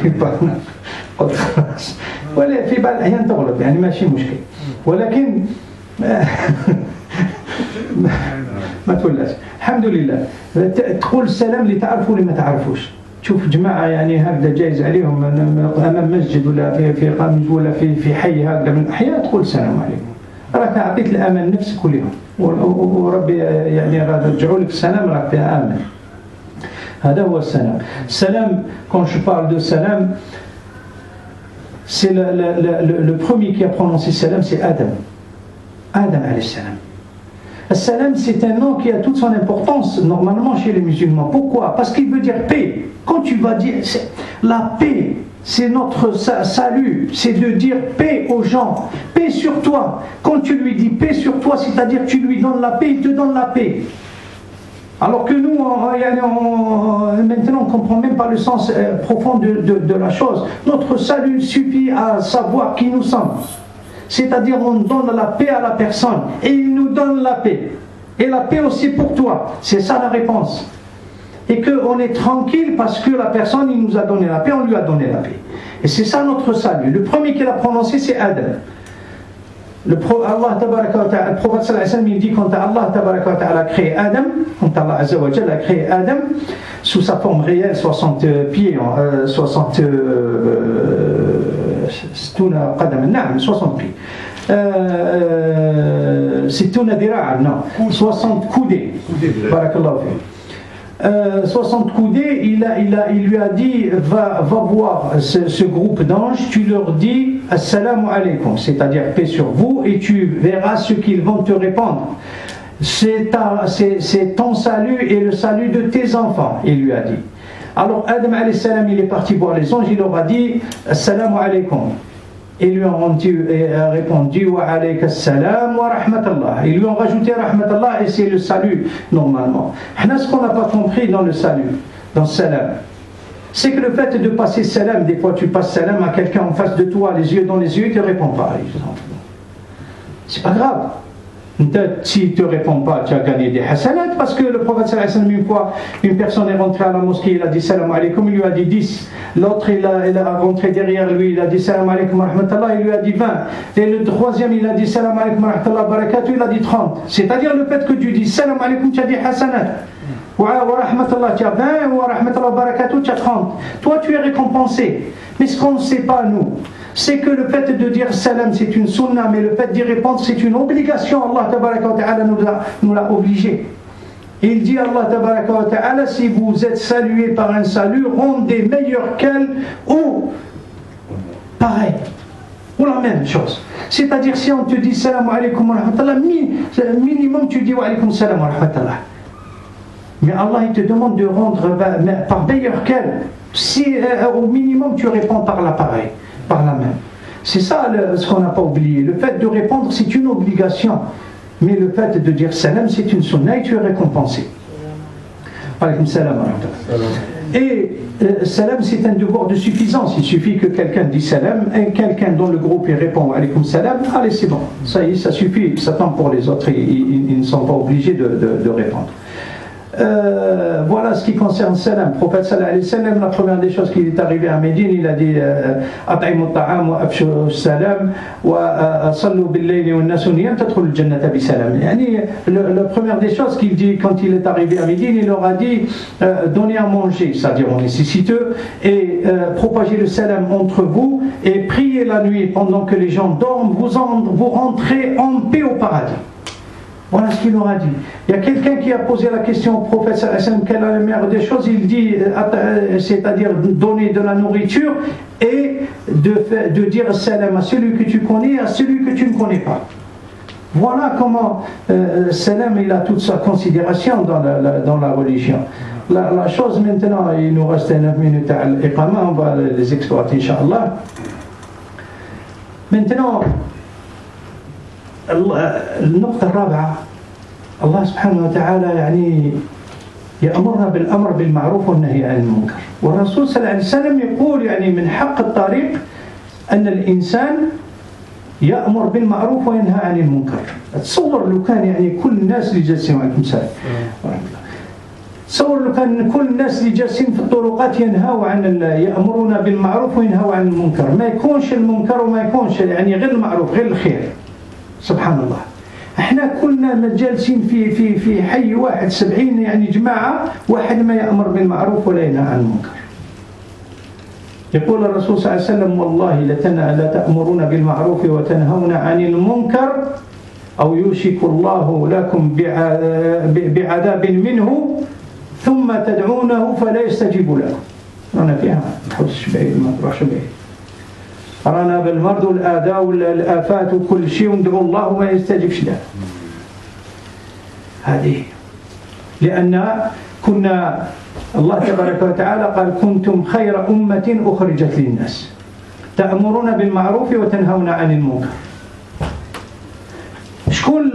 في بعض قلت خلاص. ولا في بعض الأحيان تغلط يعني ماشي مشكل ولكن ما تقولش الحمد لله تقول السلام اللي تعرفوا اللي ما تعرفوش. تشوف جماعة يعني هكذا جايز عليهم أمام مسجد ولا في قامج ولا في حي هكذا من الأحياء تقول السلام عليكم راك أعطيت الأمان نفسك كل يوم وربي يعني رجعوا لك السلام راك فيها آمن. هذا هو السلام. السلام quand je parle de salam c'est le premier qui a prononcé salam, c'est Adam. Adam alayhi salam. Salam, c'est un nom qui a toute son importance normalement chez les musulmans. Pourquoi? Parce qu'il veut dire paix. Quand tu vas dire la paix, c'est notre salut, c'est de dire paix aux gens, paix sur toi. Quand tu lui dis paix sur toi, c'est-à-dire tu lui donnes la paix, il te donne la paix. Alors que nous, maintenant, on ne comprend même pas le sens profond de la chose. Notre salut suffit à savoir qui nous sommes. C'est-à-dire on donne la paix à la personne et il nous donne la paix. Et la paix aussi pour toi. C'est ça la réponse. Et qu'on est tranquille parce que la personne, il nous a donné la paix, on lui a donné la paix. Et c'est ça notre salut. Le premier qui l'a prononcé, c'est Adam. Allah tabaraka wa ta'ala, le prophète sallallahu alayhi wa sallam, il dit quand Allah tabaraka wa ta'ala a créé Adam, quand Allah azza wa jalla a créé Adam, sous sa forme réelle, 60 pieds, 60 pieds. 60 coudées. Barakallahu fi. 60 coudées, il lui a dit va voir ce groupe d'anges, tu leur dis assalamu alaykum, c'est-à-dire paix sur vous, et tu verras ce qu'ils vont te répondre. C'est ton salut et le salut de tes enfants, il lui a dit. Alors Adam alayhi salam, il est parti voir les anges, il leur a dit assalamu alaykum. Ils lui ont répondu wa alayka salam wa rahmatallah. Ils lui ont rajouté rahmatallah et c'est le salut normalement. Ce qu'on n'a pas compris dans le salut, dans salam, c'est que le fait de passer salam, des fois tu passes salam à quelqu'un en face de toi, les yeux dans les yeux, il ne te répond pas. C'est pas grave. S'il ne te répond pas, tu as gagné des hasanat, parce que le prophète sallallahu alayhi wa sallam, une fois, une personne est rentrée à la mosquée, il a dit salam alaykum, il lui a dit 10. L'autre, il a rentré derrière lui, il a dit salam alaykum wa rahmatullah, il lui a dit 20. Et le troisième, il a dit salam alaykum wa rahmatullah barakatuh, il a dit 30. C'est-à-dire le fait que tu dis salam alaykum, tu as dit hasanat. Wa rahmatullah, tu as 20, wa rahmatullah barakatuh, tu as 30. Toi, tu es récompensé. Mais ce qu'on ne sait pas, nous, c'est que le fait de dire salam c'est une sunna, mais le fait d'y répondre c'est une obligation. Allah tabaraka wa ta'ala nous l'a obligé. Il dit Allah tabaraka wa ta'ala, si vous êtes salué par un salut, rendez meilleur qu'elle ou pareil ou la même chose. C'est-à-dire si on te dit salam alaykum wa rahmatullah, minimum tu dis wa alaykum salam wa rahmatullah. Mais Allah il te demande de rendre par meilleur qu'elle. Si au minimum tu réponds par l'appareil, par la main. C'est ça ce qu'on n'a pas oublié. Le fait de répondre c'est une obligation, mais le fait de dire salam c'est une sunna et tu es récompensé. Alaykum salam wa rahmatullah. Et salam c'est un devoir de suffisance. Il suffit que quelqu'un dise salam et quelqu'un dans le groupe il répond alaykum salam, allez c'est bon, ça y est, ça suffit, ça tombe pour les autres, ils ne sont pas obligés de répondre. Voilà ce qui concerne salam. Le prophète sallallahu alayhi wa sallam, la première des choses qu'il est arrivé à Médine, il a dit at'imu at-ta'am wa afshu as-salam wa sallu bil-layli wan-nasu niyam tadkhulu al-jannata bi salam. La première des choses qu'il dit quand il est arrivé à Médine, il leur a dit donnez à manger, c'est-à-dire aux nécessiteux, et propagez le salam entre vous et priez la nuit pendant que les gens dorment, vous rentrez en paix au paradis. Voilà ce qu'il leur a dit. Il y a quelqu'un qui a posé la question au prophète sallallahu alayhi wa sallam, quelle est la meilleure des choses? Il dit, c'est-à-dire donner de la nourriture et de dire salam à celui que tu connais et à celui que tu ne connais pas. Voilà comment salam il a toute sa considération dans la religion. La chose maintenant, il nous reste 9 minutes à l'iqama, on va les exploiter incha'Allah. Maintenant, النقطة الرابعة الله سبحانه وتعالى يعني يأمرنا بالأمر بالمعروف والنهي عن المنكر والرسول صلى الله عليه وسلم يقول يعني من حق الطريق أن الإنسان يأمر بالمعروف وينهى عن المنكر. تصور لو كان يعني كل الناس اللي جالسين عليكم السلام تصور لو كان كل الناس اللي جالسين في الطرقات ينهوا يأمرون بالمعروف وينهوا عن المنكر ما يكونش المنكر وما يكونش يعني غير المعروف غير الخير. سبحان الله احنا كلنا جالسين في حي واحد 70 يعني جماعة واحد ما يأمر بالمعروف ولا ينهى عن المنكر. يقول الرسول صلى الله عليه وسلم والله لتأمرون بالمعروف وتنهون عن المنكر أو يوشك الله لكم بعذاب منه ثم تدعونه فلا يستجيب لكم. أنا فيها نحوس بعيد ما تروحش بعيد. رانا بالمرض والآذى والآفات وكل شيء وندعو الله وما يستجيبش له. هذه لأن كنا الله تبارك وتعالى قال كنتم خير أمة أخرجت للناس تأمرون بالمعروف وتنهون عن المنكر. شكون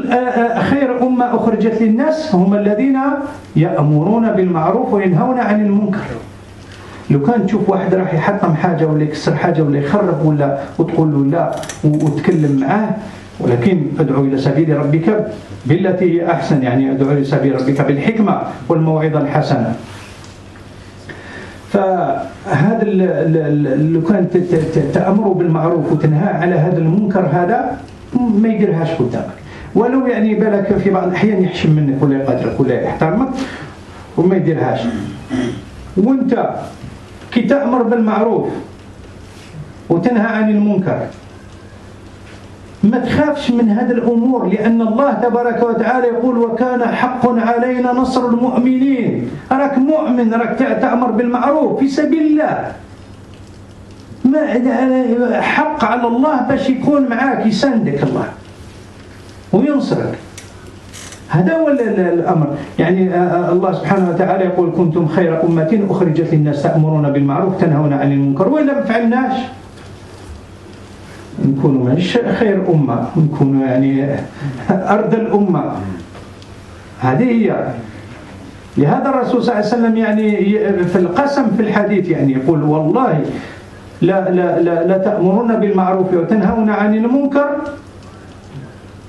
خير أمة أخرجت للناس؟ هم الذين يأمرون بالمعروف وينهون عن المنكر. لو كان تشوف واحد راح يحطم حاجة ولا يكسر حاجة ولا يخرب ولا وتقول له لا وتكلم معاه، ولكن ادعو إلى سبيل ربك بالتي هي أحسن، يعني ادعو إلى سبيل ربك بالحكمة والموعظة الحسنة. فهذا لو كان تأمر بالمعروف وتنهى على هذا المنكر هذا ما يديرهاش قدامك، ولو يعني بالك في بعض الأحيان يحشم منك ولا يقدرك ولا يحترمك وما يديرهاش. وانت كي تأمر بالمعروف وتنهى عن المنكر ما تخافش من هذه الأمور، لأن الله تبارك وتعالى يقول وكان حق علينا نصر المؤمنين. راك مؤمن، راك تأمر بالمعروف في سبيل الله، ما حق على الله باش يكون معاك، يساندك الله وينصرك. هذا هو الأمر. يعني الله سبحانه وتعالى يقول كنتم خير أمة أخرجت للناس تأمرون بالمعروف تنهون عن المنكر، وإن لم فعلناش نكونوا مش خير أمة، نكونوا يعني أرض الأمة. هذه هي. لهذا الرسول صلى الله عليه وسلم يعني في القسم في الحديث يعني يقول والله لا تأمرون بالمعروف وتنهون عن المنكر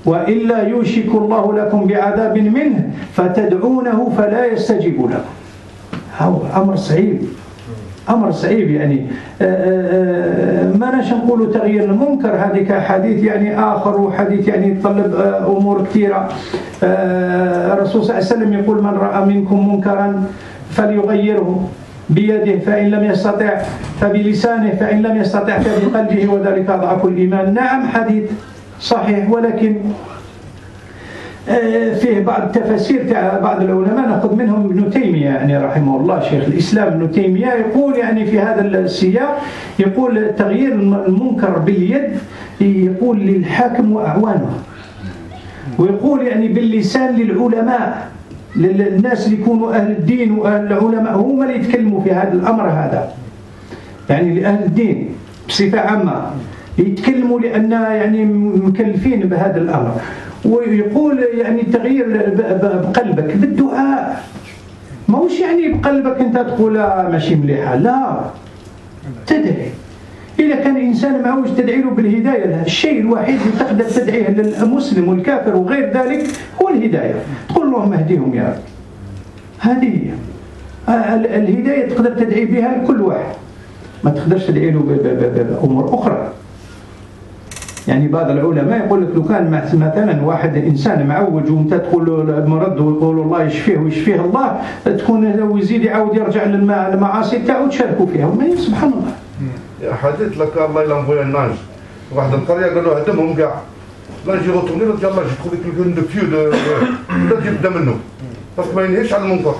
وإلا يوشك الله لكم بعذاب منه فتدعونه فلا يستجيب لكم. هذا أمر صعيب، أمر صعيب. يعني ما نش نقول تغيير المنكر، هذه حديث يعني آخر، وحديث يعني يتطلب أمور كثيرة. الرسول صلى الله عليه وسلم يقول من رأى منكم منكرا فليغيره بيده فإن لم يستطع فبلسانه فإن لم يستطع فبقلبه وذلك أضعف الإيمان. نعم حديث صحيح، ولكن فيه بعض التفاسير تاع بعض العلماء نأخذ منهم ابن تيمية يعني رحمه الله، شيخ الإسلام ابن تيمية يقول يعني في هذا السياق يقول تغيير المنكر باليد يقول للحاكم وأعوانه، ويقول يعني باللسان للعلماء، للناس اللي يكونوا أهل الدين وأهل العلماء هم اللي يتكلموا في هذا الأمر هذا، يعني لأهل الدين بصفة عامة يتكلموا لأن يعني مكلفين بهذا الأمر. ويقول يعني تغيير بقلبك بالدعاء، ما هوش يعني بقلبك أنت تقول ماشي مليحة، لا تدعي. إذا كان الإنسان ما هوش تدعي له بالهداية، الشيء الوحيد اللي تقدر تدعيه للمسلم والكافر وغير ذلك هو الهداية. تقول اللهم اهديهم يا رب. هذه الهداية تقدر تدعي بها لكل واحد، ما تقدرش تدعي له بأمور أخرى. يعني بعض العلماء يقول لك لو كان مثلا واحد إنسان معوج وانت تقول له مرض ويقول الله يشفيه ويشفيه الله، تكون ويزيد يعاود يرجع للمعاصي تاعو تشاركوا فيها. وما سبحان الله. حدث لك الله يلمبويا الناس واحد القرية قال له هدمهم كاع، لا نجي روتورني قلت يلا جي تخوفي كلكم دو فيو لا تبدا منه باسكو ما ينهيش على المنكر.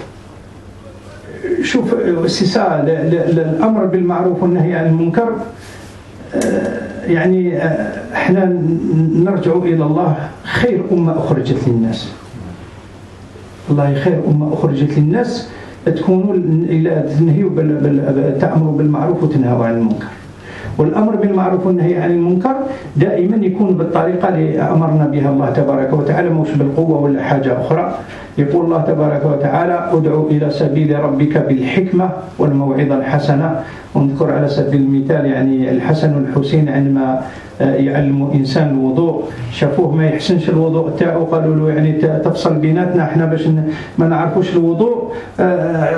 شوف السيسا الأمر بالمعروف والنهي عن المنكر، يعني احنا نرجع إلى الله خير أمة أخرجت للناس. الله خير أمة أخرجت للناس تكونوا إلى تنهيوا تأمروا بالمعروف وتنهوا عن المنكر. والأمر بالمعروف والنهي عن المنكر دائما يكون بالطريقة اللي أمرنا بها الله تبارك وتعالى، مش بالقوة ولا حاجة أخرى. يقول الله تبارك وتعالى ادعو إلى سبيل ربك بالحكمة والموعظة الحسنة. ونذكر على سبيل المثال يعني الحسن والحسين عندما يعلموا إنسان الوضوء، شافوه ما يحسنش الوضوء تاعو، قالوا له يعني تفصل بيناتنا احنا باش ما نعرفوش الوضوء،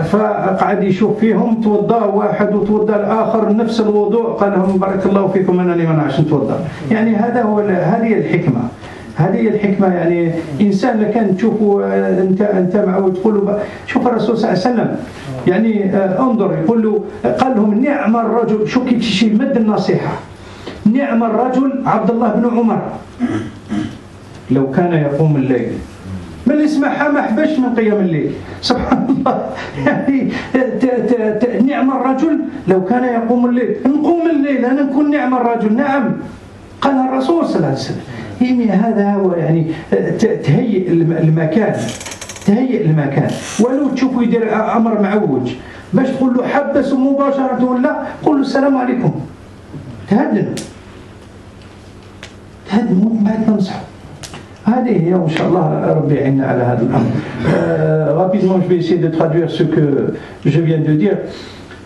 فقعد يشوف فيهم توضأ واحد وتوضأ الآخر نفس الوضوء، قال لهم بارك الله فيكم أنني ما نعرفش نتوضأ. يعني هذا هو هذه الحكمة. هذه الحكمة. يعني إنسان لكان تشوفه أنت معود تقول له شوف الرسول صلى الله عليه وسلم يعني انظر، يقول له قال لهم نعم الرجل، شو كي تشي مد النصيحة، نعم الرجل عبد الله بن عمر لو كان يقوم الليل. من اللي سمعها ما حبش من قيام الليل سبحان الله. يعني نعم الرجل لو كان يقوم الليل. نقوم الليل أنا نكون نعم الرجل. نعم قال الرسول صلى الله عليه وسلم. يعني هذا هو يعني تهيئ المكان، تهيئ المكان. ولو تشوفوا يدير أمر معوج باش تقول له حبس مباشرة ولا قول له السلام عليكم، تهدنوا بعد ننصحوا. هذه هي وإن شاء الله ربي يعيننا على هذا الأمر. Rapidement, je vais essayer de traduire ce que je viens de dire.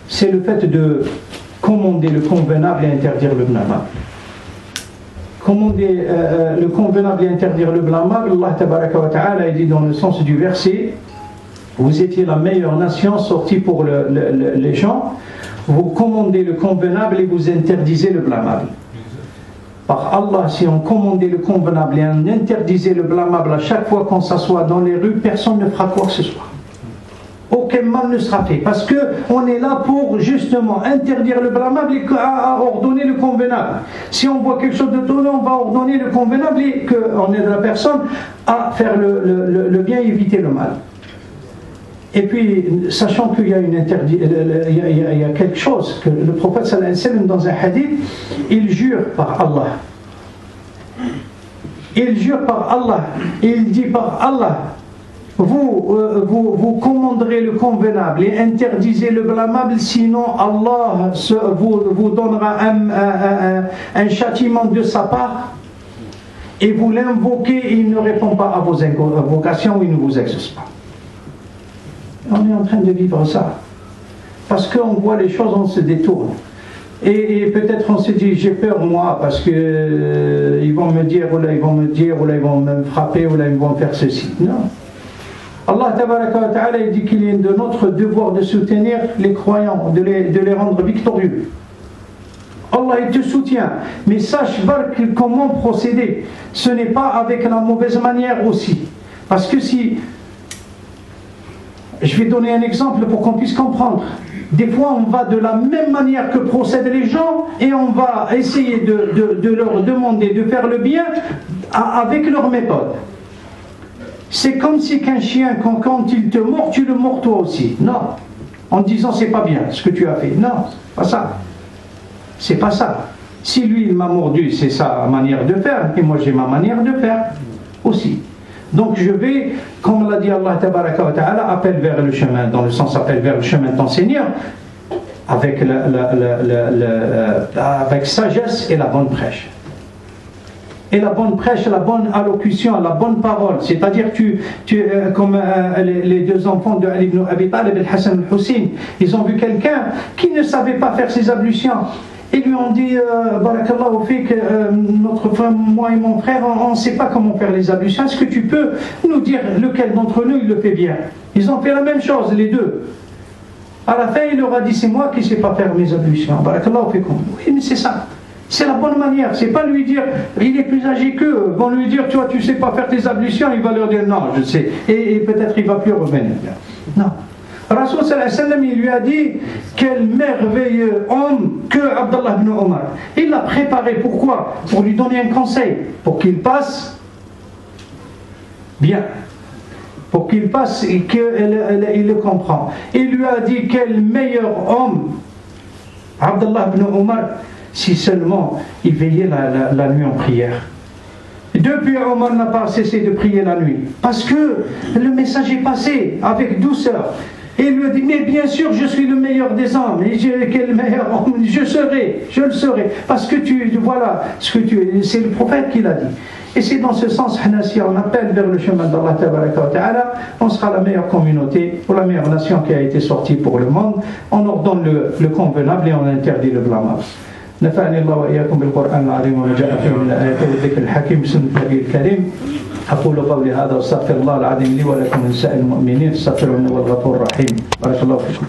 C'est le fait de commander le convenable et interdire le blâmable. Commander le convenable et interdire le blâmable, Allah tabaraka wa ta'ala dit dans le sens du verset: vous étiez la meilleure nation sortie pour les gens, vous commandez le convenable et vous interdisez le blâmable. Par Allah, si on commandait le convenable et on interdisait le blâmable à chaque fois qu'on s'assoit dans les rues, personne ne fera quoi que ce soit. Aucun mal ne sera fait. Parce qu'on est là pour justement interdire le blâmable et ordonner le convenable. Si on voit quelque chose de donné, on va ordonner le convenable et qu'on aide la personne à faire le bien et éviter le mal. Et puis, sachant qu'il y a il y a quelque chose que le prophète sallallahu alayhi wa sallam dans un hadith, il jure par Allah. Il jure par Allah. Il dit par Allah: vous commanderez le convenable et interdisez le blâmable, sinon Allah vous donnera un châtiment de sa part, et vous l'invoquez et il ne répond pas à vos invocations ou il ne vous exauce pas. On est en train de vivre ça. Parce qu'on voit les choses, on se détourne. Et peut-être on se dit, j'ai peur moi, parce que ils vont me dire, ou là ils vont me frapper, ou là ils vont faire ceci. Non. Allah tabaraka wa ta'ala dit qu'il est de notre devoir de soutenir les croyants, de les rendre victorieux. Allah il te soutient. Mais sache comment procéder. Ce n'est pas avec la mauvaise manière aussi. Parce que si... Je vais donner un exemple pour qu'on puisse comprendre. Des fois, on va de la même manière que procèdent les gens et on va essayer de leur demander de faire le bien avec leur méthode. C'est comme si qu'un chien, quand il te mord, tu le mords toi aussi. Non. En disant c'est pas bien ce que tu as fait. Non, c'est pas ça. C'est pas ça. Si lui, il m'a mordu, c'est sa manière de faire, et moi j'ai ma manière de faire aussi. Donc je vais, comme l'a dit Allah tabaraka wa ta'ala, appelle vers le chemin, dans le sens appelle vers le chemin de ton Seigneur, avec avec sagesse et la bonne prêche. Et la bonne prêche, la bonne allocution, la bonne parole. C'est-à-dire comme les deux enfants de Ali ibn Abi Talib, Hassan et Hussein, ils ont vu quelqu'un qui ne savait pas faire ses ablutions. Ils lui ont dit, Barakallahu fik, notre femme, moi et mon frère, on ne sait pas comment faire les ablutions. Est-ce que tu peux nous dire lequel d'entre nous il le fait bien? Ils ont fait la même chose, les deux. À la fin, il leur a dit, c'est moi qui ne sais pas faire mes ablutions. Barakallahu fikum. Oui, mais c'est ça. C'est la bonne manière. C'est pas lui dire, il est plus âgé qu'eux. Ils vont lui dire, toi, tu ne sais pas faire tes ablutions. Il va leur dire, non, je sais. Et peut-être il ne va plus revenir. Non. Rasul sallallahu alayhi wa sallam, il lui a dit, quel merveilleux homme que Abdallah ibn Omar. Il l'a préparé, pourquoi? Pour lui donner un conseil, pour qu'il passe bien, pour qu'il passe et qu'il le comprend. Il lui a dit, quel meilleur homme, Abdallah ibn Omar, si seulement il veillait la nuit en prière. Depuis, Omar n'a pas cessé de prier la nuit, parce que le message est passé avec douceur. Et il lui a dit, mais bien sûr, je suis le meilleur des hommes. Et quel meilleur homme? Je le serai. Parce que voilà, ce que c'est le prophète qui l'a dit. Et c'est dans ce sens, si on appelle vers le chemin d'Allah tabaraka wa ta'ala, on sera la meilleure communauté, ou la meilleure nation qui a été sortie pour le monde. On ordonne le convenable et on interdit le blâmable. نفعني الله وإياكم بالقرآن العظيم وما جاء فيه من الآيات والذكر الحكيم بسم الله الكريم أقول قولي هذا واستغفر الله العظيم لي ولكم من سائر المؤمنين استغفروه إنه هو الغفور الرحيم بارك الله فيكم